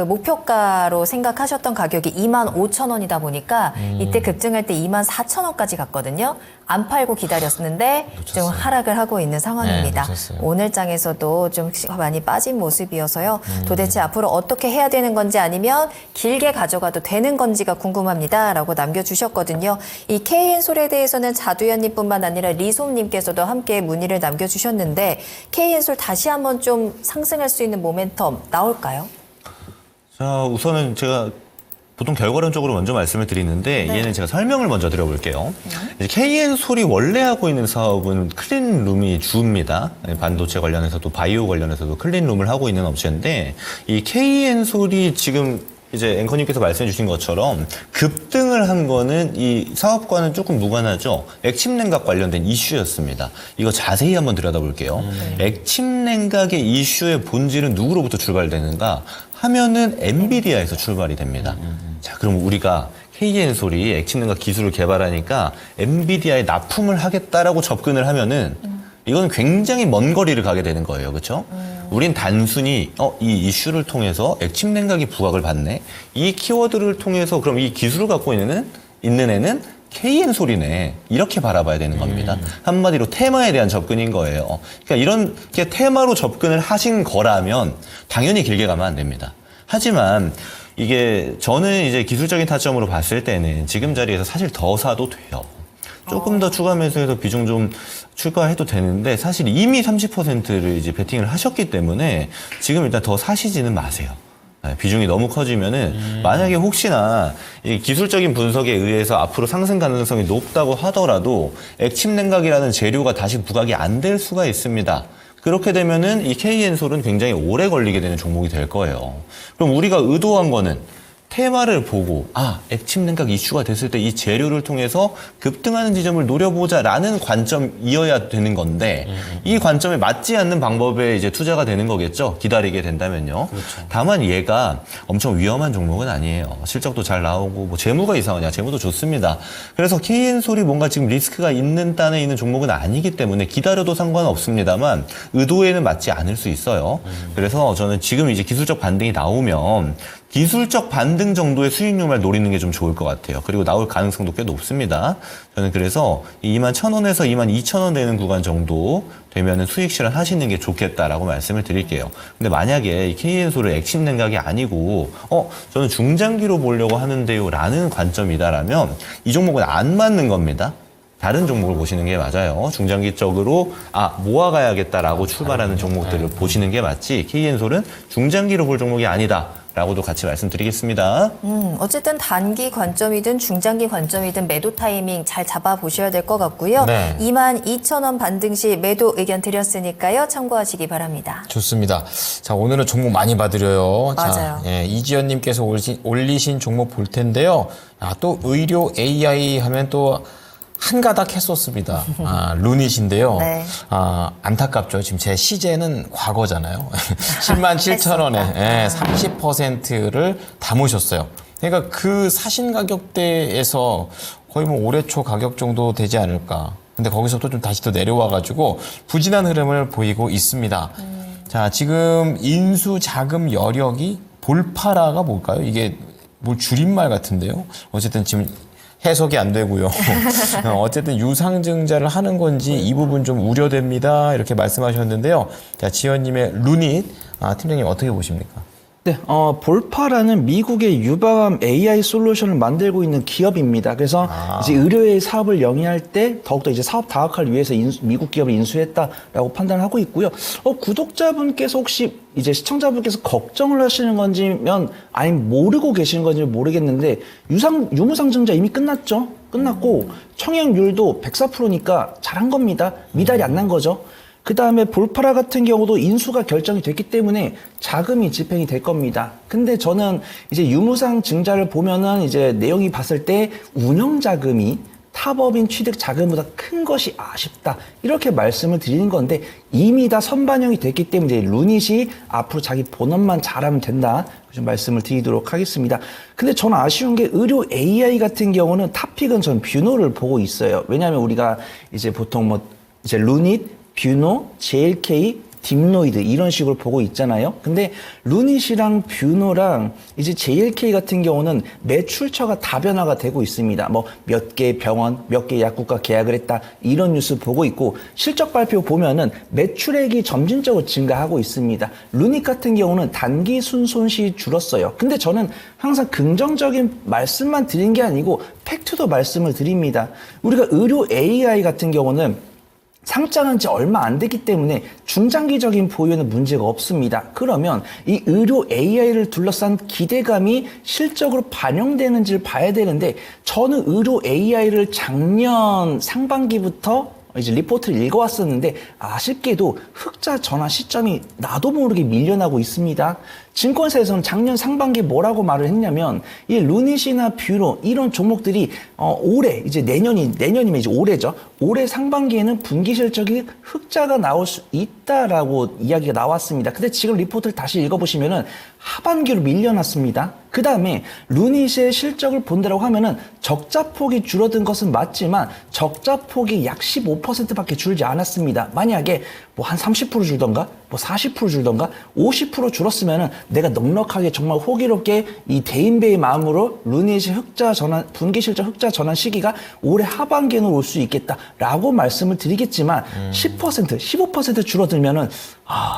목표가로 생각하셨던 가격이 25,000원이다 보니까 이때 급등할 때 24,000원까지 갔거든요. 안 팔고 기다렸는데 좀 하락을 하고 있는 상황입니다. 네, 오늘 장에서도 좀 많이 빠진 모습이어서요. 도대체 앞으로 어떻게 해야 되는 건지 아니면 길게 가져가도 되는 건지가 궁금합니다. 라고 남겨주셨거든요. 이 KN솔에 대해서는 자두연님뿐만 아니라 리솜님께서도 함께 문의를 남겨주셨는데 KN솔 다시 한번 좀 상승할 수 있는 모멘텀 나올까요? 자, 우선은 제가 보통 결과론적으로 먼저 말씀을 드리는데 얘는 제가 설명을 먼저 드려볼게요. KN솔이 원래 하고 있는 사업은 클린룸이 주입니다. 반도체 관련해서도 바이오 관련해서도 클린룸을 하고 있는 업체인데 이 KN솔이 지금 이제 앵커님께서 말씀해 주신 것처럼 급등을 한 거는 이 사업과는 조금 무관하죠. 액침냉각 관련된 이슈였습니다. 이거 자세히 한번 들여다볼게요. 액침냉각의 이슈의 본질은 누구로부터 출발되는가 하면은 엔비디아에서 출발이 됩니다. 자, 그럼 우리가 KN솔이 액침냉각 기술을 개발하니까 엔비디아에 납품을 하겠다라고 접근을 하면은 이건 굉장히 먼 거리를 가게 되는 거예요. 그렇죠? 우린 단순히 이 이슈를 통해서 액침 냉각이 부각을 받네. 이 키워드를 통해서 그럼 이 기술을 갖고 있는 애는 KN솔이네. 이렇게 바라봐야 되는 겁니다. 한마디로 테마에 대한 접근인 거예요. 그러니까 이렇게 테마로 접근을 하신 거라면 당연히 길게 가면 안 됩니다. 하지만 이게 저는 이제 기술적인 타점으로 봤을 때는 지금 자리에서 사실 더 사도 돼요. 조금 더 추가 매수해서 비중 좀 추가해도 되는데 사실 이미 30%를 이제 베팅을 하셨기 때문에 지금 일단 더 사시지는 마세요. 비중이 너무 커지면은 만약에 혹시나 이 기술적인 분석에 의해서 앞으로 상승 가능성이 높다고 하더라도 액침 냉각이라는 재료가 다시 부각이 안 될 수가 있습니다. 그렇게 되면은 이 KN솔은 굉장히 오래 걸리게 되는 종목이 될 거예요. 그럼 우리가 의도한 거는 테마를 보고 액침 냉각 이슈가 됐을 때 이 재료를 통해서 급등하는 지점을 노려보자라는 관점이어야 되는 건데 이 관점에 맞지 않는 방법에 이제 투자가 되는 거겠죠. 기다리게 된다면요. 그렇죠. 다만 얘가 엄청 위험한 종목은 아니에요. 실적도 잘 나오고 뭐 재무가 이상하냐? 재무도 좋습니다. 그래서 KN솔이 뭔가 지금 리스크가 있는 단에 있는 종목은 아니기 때문에 기다려도 상관없습니다만 의도에는 맞지 않을 수 있어요. 그래서 저는 지금 이제 기술적 반등이 나오면 기술적 반등 정도의 수익률만 노리는 게 좀 좋을 것 같아요. 그리고 나올 가능성도 꽤 높습니다. 저는 그래서 21,000원에서 22,000원 되는 구간 정도 되면은 수익 실현하시는 게 좋겠다라고 말씀을 드릴게요. 근데 만약에 이 KN솔을 액침 냉각이 아니고 저는 중장기로 보려고 하는데요 라는 관점이다라면 이 종목은 안 맞는 겁니다. 다른 종목을 보시는 게 맞아요. 중장기적으로 모아가야겠다라고 출발하는 종목들을 보시는 게 맞지 K엔솔은 중장기로 볼 종목이 아니다라고도 같이 말씀드리겠습니다. 어쨌든 단기 관점이든 중장기 관점이든 매도 타이밍 잘 잡아보셔야 될 것 같고요. 네. 22,000원 반등 시 매도 의견 드렸으니까요. 참고하시기 바랍니다. 좋습니다. 자, 오늘은 종목 많이 봐드려요. 맞아요. 자, 이지연님께서 올리신 종목 볼 텐데요. 또 의료 AI 하면 또 한가닥 했었습니다. 루닛인데요. 네. 안타깝죠. 지금 제 시제는 과거잖아요. 107,000원에 30%를 담으셨어요. 그러니까 그 사신 가격대에서 거의 뭐 올해 초 가격 정도 되지 않을까. 근데 거기서부터 좀 다시 또 내려와가지고 부진한 흐름을 보이고 있습니다. 자, 지금 인수 자금 여력이 볼파라가 뭘까요? 이게 뭐 줄임말 같은데요. 어쨌든 지금 해석이 안 되고요. 어쨌든 유상증자를 하는 건지 이 부분 좀 우려됩니다. 이렇게 말씀하셨는데요. 자, 지연님의 루닛, 팀장님 어떻게 보십니까? 네, 볼파라는 미국의 유방암 AI 솔루션을 만들고 있는 기업입니다. 그래서 이제 의료의 사업을 영위할 때 더욱더 이제 사업 다각화를 위해서 미국 기업을 인수했다라고 판단을 하고 있고요. 구독자분께서 혹시 이제 시청자분께서 걱정을 하시는 건지면 아니면 모르고 계시는 건지 모르겠는데 유무상증자 이미 끝났죠. 끝났고 청약률도 104%니까 잘한 겁니다. 미달이 안 난 거죠. 그 다음에 볼파라 같은 경우도 인수가 결정이 됐기 때문에 자금이 집행이 될 겁니다. 근데 저는 이제 유무상 증자를 보면은 이제 내용이 봤을 때 운영 자금이 타법인 취득 자금보다 큰 것이 아쉽다. 이렇게 말씀을 드리는 건데 이미 다 선반영이 됐기 때문에 이제 루닛이 앞으로 자기 본업만 잘하면 된다. 좀 말씀을 드리도록 하겠습니다. 근데 저는 아쉬운 게 의료 AI 같은 경우는 탑픽은 전 뷰노를 보고 있어요. 왜냐하면 우리가 이제 보통 뭐 이제 루닛, 뷰노, JLK, 딥노이드 이런 식으로 보고 있잖아요. 근데 루닛이랑 뷰노랑 이제 JLK 같은 경우는 매출처가 다변화가 되고 있습니다. 뭐 몇 개 병원, 몇 개 약국과 계약을 했다 이런 뉴스 보고 있고 실적 발표 보면은 매출액이 점진적으로 증가하고 있습니다. 루닛 같은 경우는 단기 순손실이 줄었어요. 근데 저는 항상 긍정적인 말씀만 드린 게 아니고 팩트도 말씀을 드립니다. 우리가 의료 AI 같은 경우는 상장한 지 얼마 안 됐기 때문에 중장기적인 보유에는 문제가 없습니다. 그러면 이 의료 AI를 둘러싼 기대감이 실적으로 반영되는지를 봐야 되는데 저는 의료 AI를 작년 상반기부터 이제 리포트를 읽어왔었는데 아쉽게도 흑자 전환 시점이 나도 모르게 밀려나고 있습니다. 증권사에서는 작년 상반기에 뭐라고 말을 했냐면 이 루닛이나 뷰노 이런 종목들이 올해 이제 내년이면 이제 올해죠. 올해 상반기에는 분기 실적이 흑자가 나올 수 있다라고 이야기가 나왔습니다. 근데 지금 리포트를 다시 읽어보시면은 하반기로 밀려났습니다. 그 다음에 루닛의 실적을 본다라고 하면은 적자폭이 줄어든 것은 맞지만 적자폭이 약 15%밖에 줄지 않았습니다. 만약에 뭐 한 30% 줄던가 뭐 40% 줄던가 50% 줄었으면은 내가 넉넉하게 정말 호기롭게 이 대인배의 마음으로 루닛의 흑자 전환 분기 실적 흑자 전환 시기가 올해 하반기에는 올 수 있겠다라고 말씀을 드리겠지만 10% 15% 줄어들면은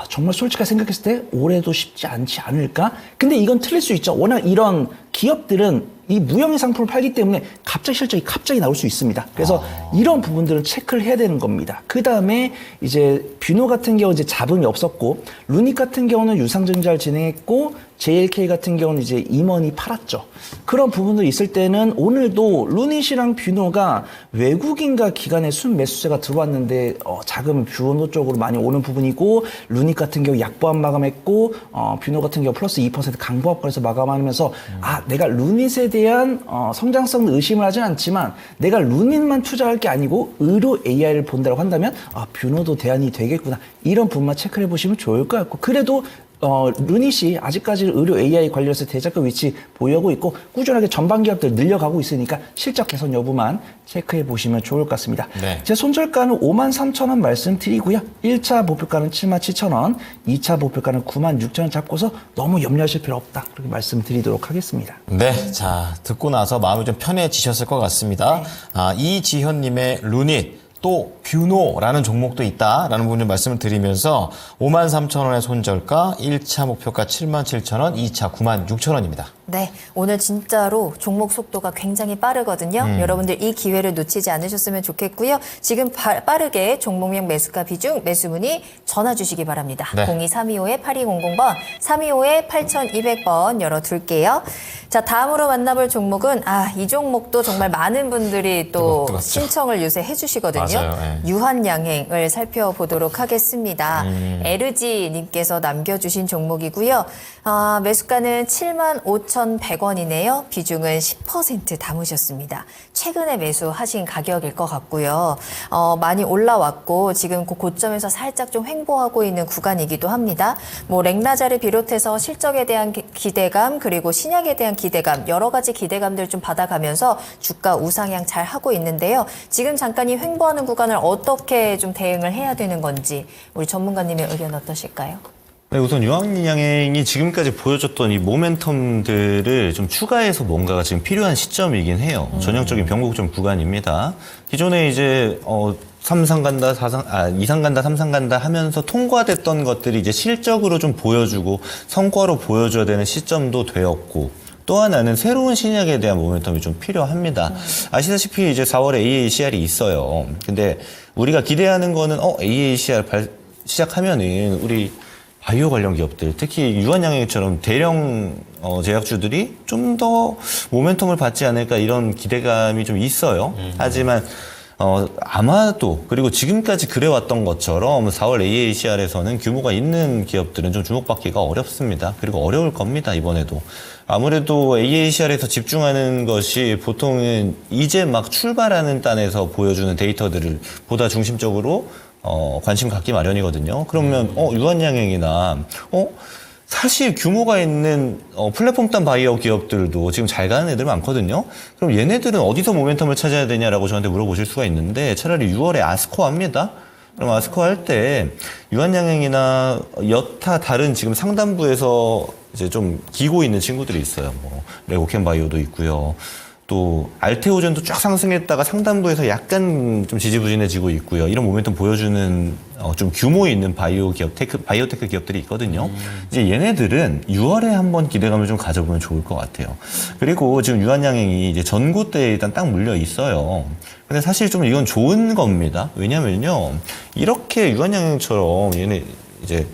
정말 솔직하게 생각했을 때 올해도 쉽지 않지 않을까? 근데 이건 틀릴 수 있죠. 워낙 이런 기업들은 이 무형의 상품을 팔기 때문에 갑자기 실적이 나올 수 있습니다. 그래서 이런 부분들은 체크를 해야 되는 겁니다. 그 다음에 이제 뷰노 같은 경우 이제 잡음이 없었고 루닛 같은 경우는 유상증자를 진행했고 JLK 같은 경우는 이제 임원이 팔았죠. 그런 부분들이 있을 때는 오늘도 루닛이랑 뷰노가 외국인과 기관의 순매수세가 들어왔는데 자금은 뷰노 쪽으로 많이 오는 부분이고 루닛 같은 경우 약보합 마감했고 뷰노 같은 경우 플러스 2% 강보합권에서 마감하면서 내가 루닛에 대한 성장성을 의심을 하진 않지만 내가 루닛만 투자할 게 아니고 의료 AI를 본다고 한다면 뷰노도 대안이 되겠구나. 이런 부분만 체크를 해보시면 좋을 것 같고 그래도 루닛이 아직까지 의료 AI 관련해서 대장급 위치 보유하고 있고 꾸준하게 전반 기업들 늘려가고 있으니까 실적 개선 여부만 체크해 보시면 좋을 것 같습니다. 네. 제 손절가는 53,000원 말씀드리고요. 1차 목표가는 77,000원, 2차 목표가는 96,000원 잡고서 너무 염려하실 필요 없다. 그렇게 말씀드리도록 하겠습니다. 네, 자 듣고 나서 마음이 좀 편해지셨을 것 같습니다. 이지현님의 루닛 또 뷰노라는 종목도 있다라는 부분 좀 말씀을 드리면서 53,000원의 손절가, 1차 목표가 77,000원, 2차 96,000원입니다. 네, 오늘 진짜로 종목 속도가 굉장히 빠르거든요. 여러분들 이 기회를 놓치지 않으셨으면 좋겠고요. 지금 빠르게 종목명 매수가 비중, 매수 문의 전화 주시기 바랍니다. 네. 02325-8200번, 325-8200번 열어둘게요. 자, 다음으로 만나볼 종목은 이 종목도 정말 많은 분들이 또 뜨겁죠. 신청을 요새 해주시거든요. 맞아요, 예. 유한양행을 살펴보도록 하겠습니다. LG님께서 남겨주신 종목이고요. 매수가는 75,100원이네요. 비중은 10% 담으셨습니다. 최근에 매수하신 가격일 것 같고요. 많이 올라왔고 지금 그 고점에서 살짝 좀 횡보하고 있는 구간이기도 합니다. 뭐 렉나자를 비롯해서 실적에 대한 기대감 그리고 신약에 대한 기대감 여러 가지 기대감들 좀 받아가면서 주가 우상향 잘 하고 있는데요. 지금 잠깐 이 횡보하는 구간을 어떻게 좀 대응을 해야 되는 건지 우리 전문가님의 의견 어떠실까요? 네, 우선 유한양행이 지금까지 보여줬던 이 모멘텀들을 좀 추가해서 뭔가가 지금 필요한 시점이긴 해요. 전형적인 변곡점 구간입니다. 기존에 이제 3상 간다, 2상 간다, 3상 간다 하면서 통과됐던 것들이 이제 실적으로 좀 보여주고 성과로 보여줘야 되는 시점도 되었고 또 하나는 새로운 신약에 대한 모멘텀이 좀 필요합니다. 아시다시피 이제 4월에 AACR이 있어요. 근데 우리가 기대하는 거는 AACR 시작하면은 우리 바이오 관련 기업들, 특히 유한양행처럼 대령 제약주들이 좀 더 모멘텀을 받지 않을까 이런 기대감이 좀 있어요. 하지만 아마도 그리고 지금까지 그래왔던 것처럼 4월 AACR에서는 규모가 있는 기업들은 좀 주목받기가 어렵습니다. 그리고 어려울 겁니다, 이번에도. 아무래도 AACR에서 집중하는 것이 보통은 이제 막 출발하는 단에서 보여주는 데이터들을 보다 중심적으로 관심 갖기 마련이거든요. 그러면 유한양행이나 사실 규모가 있는 플랫폼 단 바이오 기업들도 지금 잘 가는 애들 많거든요. 그럼 얘네들은 어디서 모멘텀을 찾아야 되냐라고 저한테 물어보실 수가 있는데 차라리 6월에 아스코 합니다. 그럼 아스코 할 때 유한양행이나 여타 다른 지금 상단부에서 이제 좀 기고 있는 친구들이 있어요. 뭐 레고캠 바이오도 있고요. 또 알테오젠도 쫙 상승했다가 상단부에서 약간 좀 지지부진해지고 있고요. 이런 모멘텀 보여주는 좀 규모 있는 바이오 기업, 바이오테크 기업들이 있거든요. 이제 얘네들은 6월에 한번 기대감을 좀 가져보면 좋을 것 같아요. 그리고 지금 유한양행이 이제 전고대에 일단 딱 물려 있어요. 근데 사실 좀 이건 좋은 겁니다. 왜냐면요. 이렇게 유한양행처럼 얘네 이제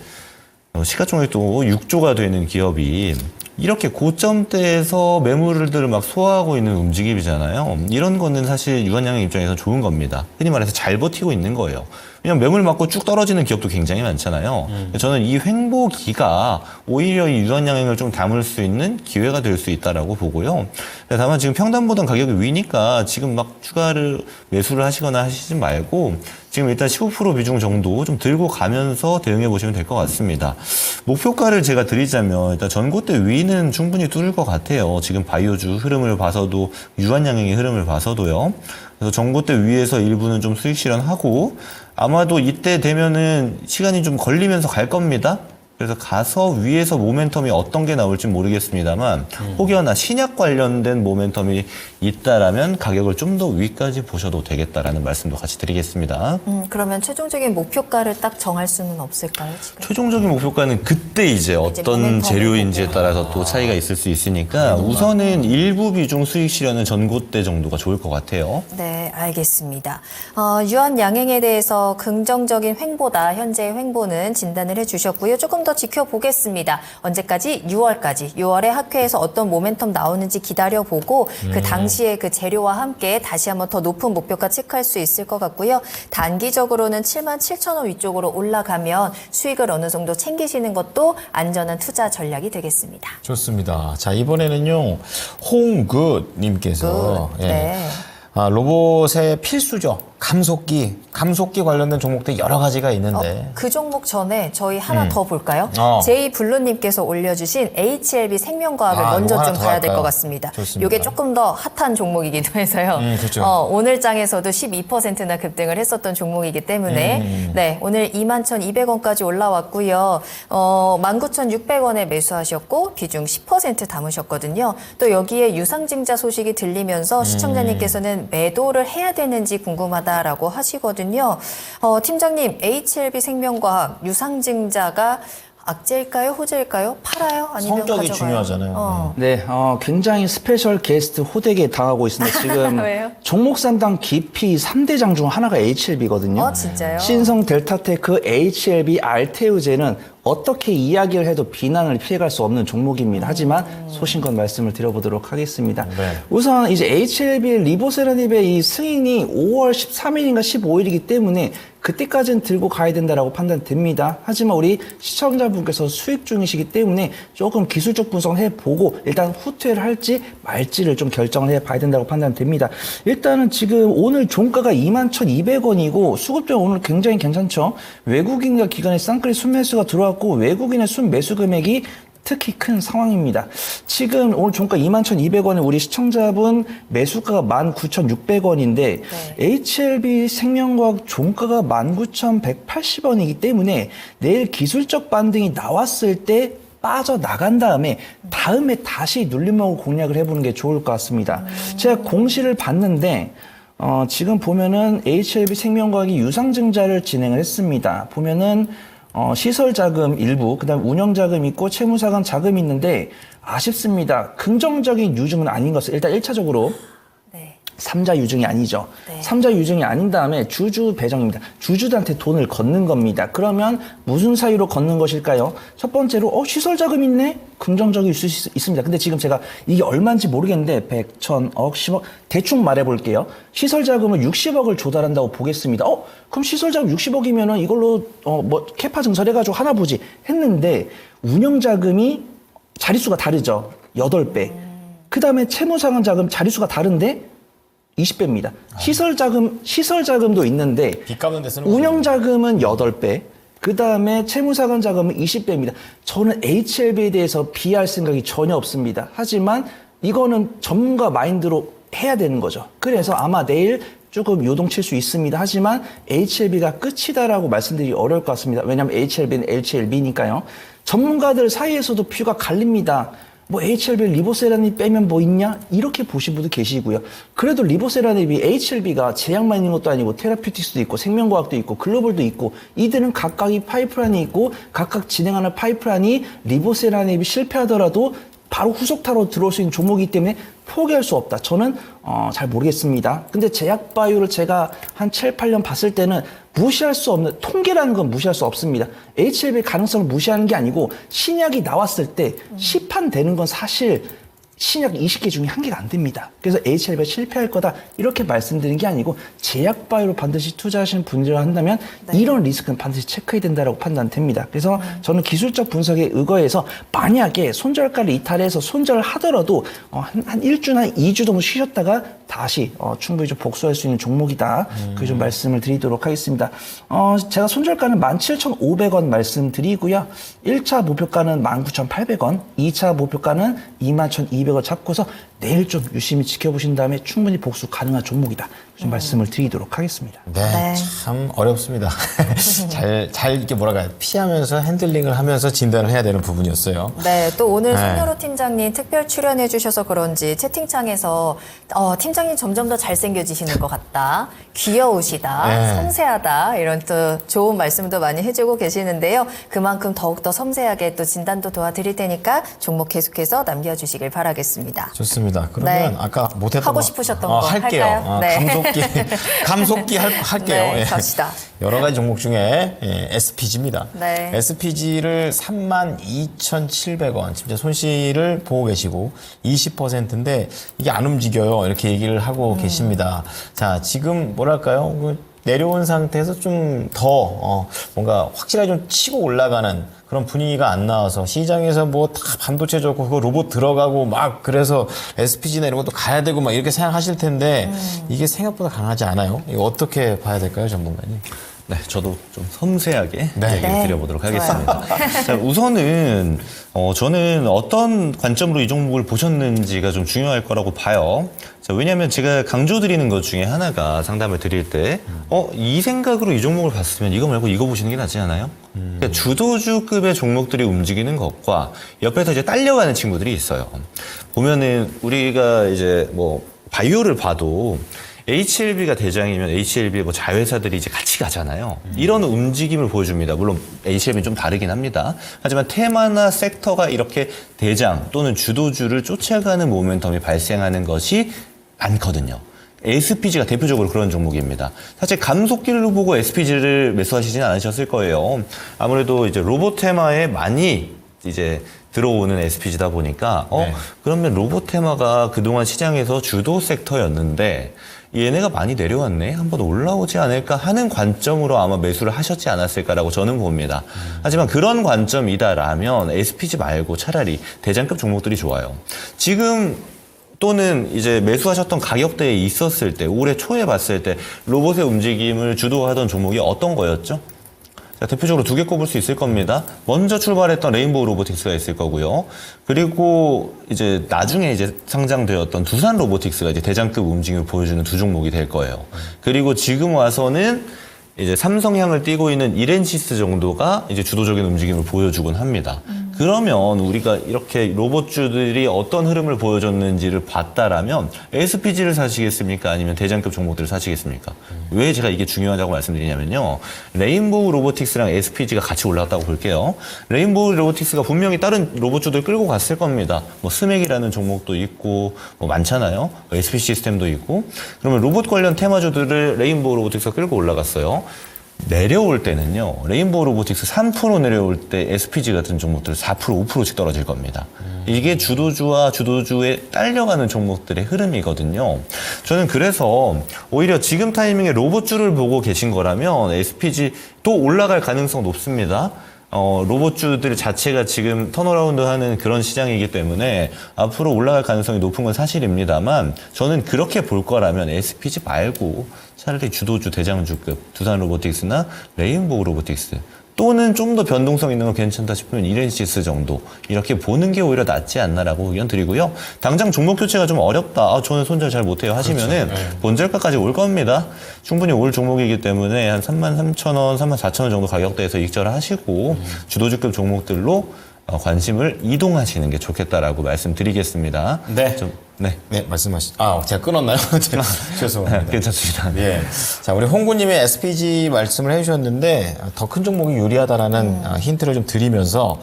시가총액도 6조가 되는 기업이 이렇게 고점대에서 매물들을 막 소화하고 있는 움직임이잖아요. 이런 거는 사실 유한양행 입장에서 좋은 겁니다. 흔히 말해서 잘 버티고 있는 거예요. 왜냐면 매물 맞고 쭉 떨어지는 기업도 굉장히 많잖아요. 저는 이 횡보기가 오히려 이 유한양행을 좀 담을 수 있는 기회가 될 수 있다라고 보고요. 다만 지금 평단보단 가격이 위니까 지금 막 추가를 매수를 하시거나 하시지 말고 지금 일단 15% 비중 정도 좀 들고 가면서 대응해 보시면 될 것 같습니다. 목표가를 제가 드리자면 일단 전고대 위는 충분히 뚫을 것 같아요. 지금 바이오주 흐름을 봐서도 유한양행의 흐름을 봐서도요. 그래서 전고대 위에서 일부는 좀 수익 실현하고 아마도 이때 되면은 시간이 좀 걸리면서 갈 겁니다. 그래서 가서 위에서 모멘텀이 어떤 게 나올지 모르겠습니다만 혹여나 신약 관련된 모멘텀이 있다라면 가격을 좀 더 위까지 보셔도 되겠다라는 말씀도 같이 드리겠습니다. 그러면 최종적인 목표가를 딱 정할 수는 없을까요? 지금? 최종적인 목표가는 그때 이제 어떤 모멘텀을 재료인지에 보고. 따라서 또 차이가 있을 수 있으니까 우선은 일부 비중 수익 실현은 전고대 정도가 좋을 것 같아요. 네, 알겠습니다. 유한양행에 대해서 긍정적인 횡보다 현재의 횡보는 진단을 해주셨고요. 조금 더 지켜보겠습니다. 언제까지? 6월까지. 6월에 학회에서 어떤 모멘텀 나오는지 기다려보고 그 당시에 그 재료와 함께 다시 한번 더 높은 목표가 체크할 수 있을 것 같고요. 단기적으로는 77,000원 위쪽으로 올라가면 수익을 어느 정도 챙기시는 것도 안전한 투자 전략이 되겠습니다. 좋습니다. 자, 이번에는요, 홍굿님께서. 굿. 네. 로봇의 필수죠. 감속기 관련된 종목들 여러 가지가 있는데. 그 종목 전에 저희 하나 더 볼까요? 제이블루님께서 올려주신 HLB 생명과학을 먼저 이거 하나 좀 더 봐야 될 할까요? 것 같습니다. 좋습니다. 이게 조금 더 핫한 종목이기도 해서요. 그렇죠. 오늘 장에서도 12%나 급등을 했었던 종목이기 때문에 네, 오늘 21,200원까지 올라왔고요. 19,600원에 매수하셨고 비중 10% 담으셨거든요. 또 여기에 유상증자 소식이 들리면서 시청자님께서는 매도를 해야 되는지 궁금하다라고 하시거든요. 팀장님, HLB 생명과학 유상증자가 악재일까요? 호재일까요? 팔아요? 아니면 성격이 가져가요? 중요하잖아요. 네, 굉장히 스페셜 게스트 호되게 당하고 있습니다. 지금 왜요? 종목 상당 깊이 3대장 중 하나가 HLB거든요. 진짜요? 신성 델타테크 HLB 알테우제는 어떻게 이야기를 해도 비난을 피해갈 수 없는 종목입니다. 하지만 소신껏 말씀을 드려보도록 하겠습니다. 네. 우선 이제 HLB 리보세라닙의 이 승인이 5월 13일인가 15일이기 때문에 그때까지는 들고 가야 된다라고 판단됩니다. 하지만 우리 시청자분께서 수익 중이시기 때문에 조금 기술적 분석을 해보고 일단 후퇴를 할지 말지를 좀 결정을 해봐야 된다고 판단됩니다. 일단은 지금 오늘 종가가 21,200원이고 수급량 오늘 굉장히 괜찮죠. 외국인과 기관의 쌍끌이 순매수가 들어왔고 외국인의 순매수 금액이 특히 큰 상황입니다. 지금 오늘 종가 21,200원에 우리 시청자분 매수가가 19,600원인데 HLB 생명과학 종가가 19,180원이기 때문에 내일 기술적 반등이 나왔을 때 빠져나간 다음에 다시 눌림목을 공략을 해보는 게 좋을 것 같습니다. 제가 공시를 봤는데 지금 보면은 HLB 생명과학이 유상증자를 진행을 했습니다. 보면은 시설 자금 일부, 그다음 운영 자금 있고 채무사관 자금이 있는데 아쉽습니다. 긍정적인 유증은 아닌 것을 일단 1차적으로 네. 삼자 유증이 아니죠. 네. 삼자 유증이 아닌 다음에 주주 배정입니다. 주주들한테 돈을 걷는 겁니다. 그러면 무슨 사유로 걷는 것일까요? 첫 번째로 시설 자금 있네? 긍정적일 수 있습니다. 근데 지금 제가 이게 얼마인지 모르겠는데 100, 1000억, 10억 대충 말해볼게요. 시설 자금을 60억을 조달한다고 보겠습니다. 그럼 시설 자금 60억이면은 이걸로 캐파 증설해가지고 하나 보지 했는데 운영 자금이 자릿수가 다르죠. 8배. 그 다음에 채무상환 자금 자릿수가 다른데 20배입니다. 시설 자금도 있는데 빚 갚는 데 쓰는 운영 자금은 8배. 그 다음에 채무상환 자금은 20배입니다. 저는 HLB에 대해서 비할 생각이 전혀 없습니다. 하지만 이거는 전문가 마인드로 해야 되는 거죠. 그래서 아마 내일 조금 요동칠 수 있습니다. 하지만 HLB가 끝이다라고 말씀드리기 어려울 것 같습니다. 왜냐하면 HLB는 HLB니까요. 전문가들 사이에서도 뷰가 갈립니다. HLB 리보세라닙 빼면 뭐 있냐? 이렇게 보신 분도 계시고요. 그래도 리보세라닙이 HLB가 제약만 있는 것도 아니고 테라퓨틱스도 있고 생명과학도 있고 글로벌도 있고 이들은 각각이 파이프라인이 있고 각각 진행하는 파이프라인이 리보세라닙이 실패하더라도 바로 후속타로 들어올 수 있는 종목이기 때문에 포기할 수 없다. 저는 잘 모르겠습니다. 근데 제약바이오를 제가 한 7, 8년 봤을 때는 무시할 수 없는, 통계라는 건 무시할 수 없습니다. HLB의 가능성을 무시하는 게 아니고 신약이 나왔을 때 시판되는 건 사실 신약 20개 중에 1개가 안 됩니다. 그래서 HLB가 실패할 거다 이렇게 말씀드리는 게 아니고 제약바이오로 반드시 투자하시는 분들을 한다면 이런 리스크는 반드시 체크해야 된다고 판단됩니다. 그래서 저는 기술적 분석에 의거해서 만약에 손절가를 이탈해서 손절을 하더라도 한 1주나 2주 정도 쉬셨다가 다시 충분히 좀 복수할 수 있는 종목이다. 그 좀 말씀을 드리도록 하겠습니다. 제가 손절가는 17,500원 말씀드리고요. 1차 목표가는 19,800원, 2차 목표가는 21,200원 잡고서 내일 좀 유심히 지켜보신 다음에 충분히 복수 가능한 종목이다. 좀 말씀을 드리도록 하겠습니다. 네, 참 어렵습니다. 잘 이렇게 피하면서 핸들링을 하면서 진단을 해야 되는 부분이었어요. 네, 또 오늘 네. 손여로 팀장님 특별 출연해 주셔서 그런지 채팅창에서 팀장님 점점 더 잘생겨지시는 것 같다. 귀여우시다. 네. 섬세하다. 이런 또 좋은 말씀도 많이 해주고 계시는데요. 그만큼 더욱더 섬세하게 또 진단도 도와드릴 테니까 종목 계속해서 남겨주시길 바라겠습니다. 좋습니다. 그러면 네. 아까 못했던 하고 거 싶으셨던 거 할게요. 할까요? 네. 감속기 할게요. 네, 예. 갑시다. 여러 가지 종목 중에 SPG입니다. 네. SPG를 32,700원, 진짜 손실을 보고 계시고 20%인데 이게 안 움직여요. 이렇게 얘기를 하고 계십니다. 자, 지금 뭐랄까요? 내려온 상태에서 좀 더 뭔가 확실하게 좀 치고 올라가는 그런 분위기가 안 나와서 시장에서 뭐 다 반도체 좋고 그거 로봇 들어가고 막 그래서 SPG나 이런 것도 가야 되고 막 이렇게 생각하실 텐데 이게 생각보다 강하지 않아요. 이거 어떻게 봐야 될까요, 전문가님? 네, 저도 좀 섬세하게 네. 얘기를 네. 드려보도록 하겠습니다. 자, 우선은 저는 어떤 관점으로 이 종목을 보셨는지가 좀 중요할 거라고 봐요. 자, 왜냐하면 제가 강조드리는 것 중에 하나가 상담을 드릴 때 이 생각으로 이 종목을 봤으면 이거 말고 이거 보시는 게 낫지 않아요? 그러니까 주도주급의 종목들이 움직이는 것과 옆에서 이제 딸려가는 친구들이 있어요. 보면은 우리가 이제 뭐 바이오를 봐도 HLB가 대장이면 HLB의 뭐 자회사들이 이제 같이 가잖아요. 이런 움직임을 보여줍니다. 물론 HLB는 좀 다르긴 합니다. 하지만 테마나 섹터가 이렇게 대장 또는 주도주를 쫓아가는 모멘텀이 발생하는 것이 많거든요. SPG가 대표적으로 그런 종목입니다. 사실 감속기를 보고 SPG를 매수하시진 않으셨을 거예요. 아무래도 이제 로봇 테마에 많이 이제 들어오는 SPG다 보니까 그러면 로봇 테마가 그동안 시장에서 주도 섹터였는데 얘네가 많이 내려왔네. 한번 올라오지 않을까 하는 관점으로 아마 매수를 하셨지 않았을까라고 저는 봅니다. 하지만 그런 관점이다라면 SPG 말고 차라리 대장급 종목들이 좋아요. 지금 또는 이제 매수하셨던 가격대에 있었을 때, 올해 초에 봤을 때 로봇의 움직임을 주도하던 종목이 어떤 거였죠? 자, 대표적으로 2개 꼽을 수 있을 겁니다. 먼저 출발했던 레인보우 로보틱스가 있을 거고요. 그리고 이제 나중에 이제 상장되었던 두산 로보틱스가 이제 대장급 움직임을 보여주는 두 종목이 될 거예요. 그리고 지금 와서는 이제 삼성향을 띠고 있는 이렌시스 정도가 이제 주도적인 움직임을 보여주곤 합니다. 그러면 우리가 이렇게 로봇주들이 어떤 흐름을 보여줬는지를 봤다라면 SPG를 사시겠습니까? 아니면 대장급 종목들을 사시겠습니까? 왜 제가 이게 중요하다고 말씀드리냐면요. 레인보우 로보틱스랑 SPG가 같이 올라갔다고 볼게요. 레인보우 로보틱스가 분명히 다른 로봇주들 끌고 갔을 겁니다. 뭐 스맥이라는 종목도 있고 뭐 많잖아요. SP 시스템도 있고. 그러면 로봇 관련 테마주들을 레인보우 로보틱스가 끌고 올라갔어요. 내려올 때는요, 레인보우 로보틱스 3% 내려올 때 SPG 같은 종목들 4%, 5%씩 떨어질 겁니다. 이게 주도주와 주도주에 딸려가는 종목들의 흐름이거든요. 저는 그래서 오히려 지금 타이밍에 로봇주를 보고 계신 거라면 SPG 또 올라갈 가능성 높습니다. 로봇주들 자체가 지금 턴어라운드 하는 그런 시장이기 때문에 앞으로 올라갈 가능성이 높은 건 사실입니다만 저는 그렇게 볼 거라면 SPG 말고 차라리 주도주 대장주급 두산 로보틱스나 레인보우 로보틱스 또는 좀 더 변동성 있는 거 괜찮다 싶으면 이렌시스 정도 이렇게 보는 게 오히려 낫지 않나라고 의견 드리고요. 당장 종목 교체가 좀 어렵다. 저는 손절 잘 못해요 하시면은 그렇죠. 네. 본절가까지 올 겁니다. 충분히 올 종목이기 때문에 한 33,000원, 34,000원 정도 가격대에서 익절을 하시고 주도주급 종목들로 관심을 이동하시는 게 좋겠다라고 말씀드리겠습니다. 네. 네, 말씀하시죠. 제가 끊었나요? 죄송합니다. 괜찮습니다. 예. 자, 우리 홍구님이 SPG 말씀을 해주셨는데, 더 큰 종목이 유리하다라는 힌트를 좀 드리면서,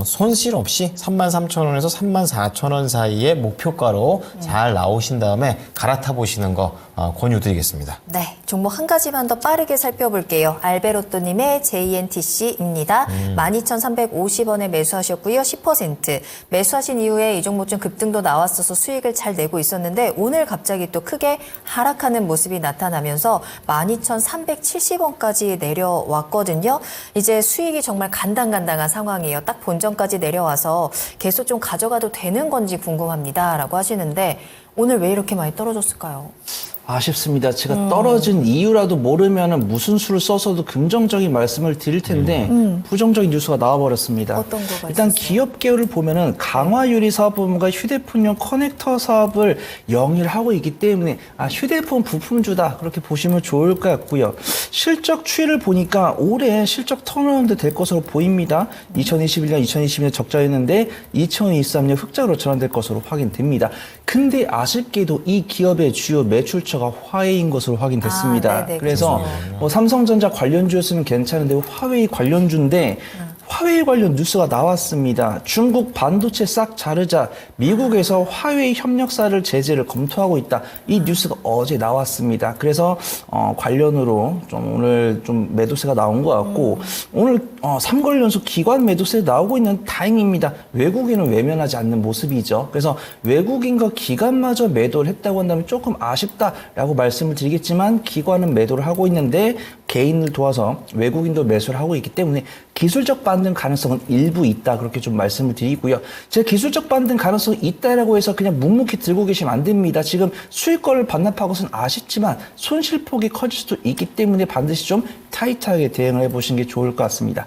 손실 없이 33,000원에서 34,000원 사이의 목표가로 잘 나오신 다음에 갈아타 보시는 거 권유드리겠습니다. 네, 종목 한 가지만 더 빠르게 살펴볼게요. 알베로또님의 JNTC입니다. 12,350원에 매수하셨고요. 10%. 매수하신 이후에 이 종목 좀 급등도 나왔어서 수익을 잘 내고 있었는데 오늘 갑자기 또 크게 하락하는 모습이 나타나면서 12,370원까지 내려왔거든요. 이제 수익이 정말 간당간당한 상황이에요. 딱 본전까지 내려와서 계속 좀 가져가도 되는 건지 궁금합니다. 라고 하시는데 오늘 왜 이렇게 많이 떨어졌을까요? 아쉽습니다. 제가 떨어진 이유라도 모르면 무슨 수를 써서도 긍정적인 말씀을 드릴 텐데 부정적인 뉴스가 나와버렸습니다. 어떤 거가 일단 있었어요? 기업 계열을 보면은 강화유리 사업부문과 휴대폰용 커넥터 사업을 영위를 하고 있기 때문에 휴대폰 부품주다 그렇게 보시면 좋을 것 같고요. 실적 추이를 보니까 올해 실적 턴어라운드 될 것으로 보입니다. 2021년, 2022년 적자였는데 2023년 흑자로 전환될 것으로 확인됩니다. 근데 아쉽게도 이 기업의 주요 매출처가 화웨이인 것으로 확인됐습니다. 네네, 그래서 삼성전자 관련주였으면 괜찮은데 화웨이 관련주인데 화웨이 관련 뉴스가 나왔습니다. 중국 반도체 싹 자르자 미국에서 화웨이 협력사를 제재를 검토하고 있다. 이 뉴스가 어제 나왔습니다. 그래서 관련으로 좀 오늘 좀 매도세가 나온 것 같고 오늘 3거래 연속 기관 매도세 나오고 있는 다행입니다. 외국인은 외면하지 않는 모습이죠. 그래서 외국인과 기관마저 매도를 했다고 한다면 조금 아쉽다라고 말씀을 드리겠지만 기관은 매도를 하고 있는데 개인을 도와서 외국인도 매수를 하고 있기 때문에 기술적 반등 가능성은 일부 있다 그렇게 좀 말씀을 드리고요. 제가 기술적 반등 가능성이 있다라고 해서 그냥 묵묵히 들고 계시면 안 됩니다. 지금 수익권을 반납하고서는 아쉽지만 손실폭이 커질 수도 있기 때문에 반드시 좀 타이트하게 대응을 해보시는 게 좋을 것 같습니다.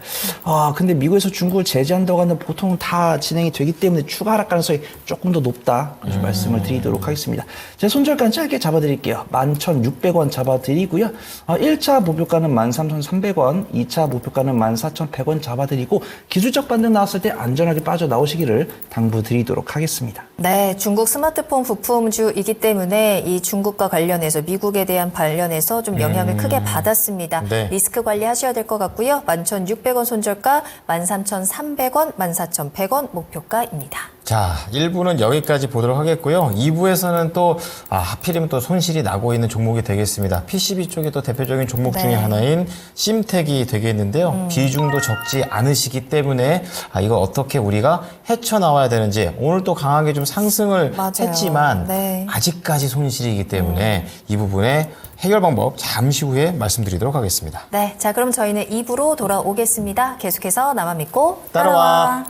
근데 미국에서 중국을 제재한다고 하는 보통 다 진행이 되기 때문에 추가 하락 가능성이 조금 더 높다 좀 말씀을 드리도록 하겠습니다. 제가 손절가는 짧게 잡아드릴게요. 11,600원 잡아드리고요. 1차 목표가는 13,300원, 2차 목표가는 14,100원 잡아드립니다. 부탁드리고 기술적 반등 나왔을 때 안전하게 빠져나오시기를 당부드리도록 하겠습니다. 네, 중국 스마트폰 부품주이기 때문에 이 중국과 관련해서 미국에 대한 관련해서 좀 영향을 크게 받았습니다. 네. 리스크 관리하셔야 될 것 같고요. 11,600원 손절가, 13,300원, 14,100원 목표가입니다. 자, 1부는 여기까지 보도록 하겠고요. 2부에서는 또 하필이면 또 손실이 나고 있는 종목이 되겠습니다. PCB 쪽의 또 대표적인 종목 네. 중에 하나인 심텍이 되겠는데요. 비중도 적지 않으시기 때문에 이거 어떻게 우리가 헤쳐나와야 되는지 오늘 또 강하게 좀 상승을 맞아요. 했지만 네. 아직까지 손실이기 때문에 이 부분에 해결 방법 잠시 후에 말씀드리도록 하겠습니다. 네, 자 그럼 저희는 2부로 돌아오겠습니다. 계속해서 나만 믿고 따라와.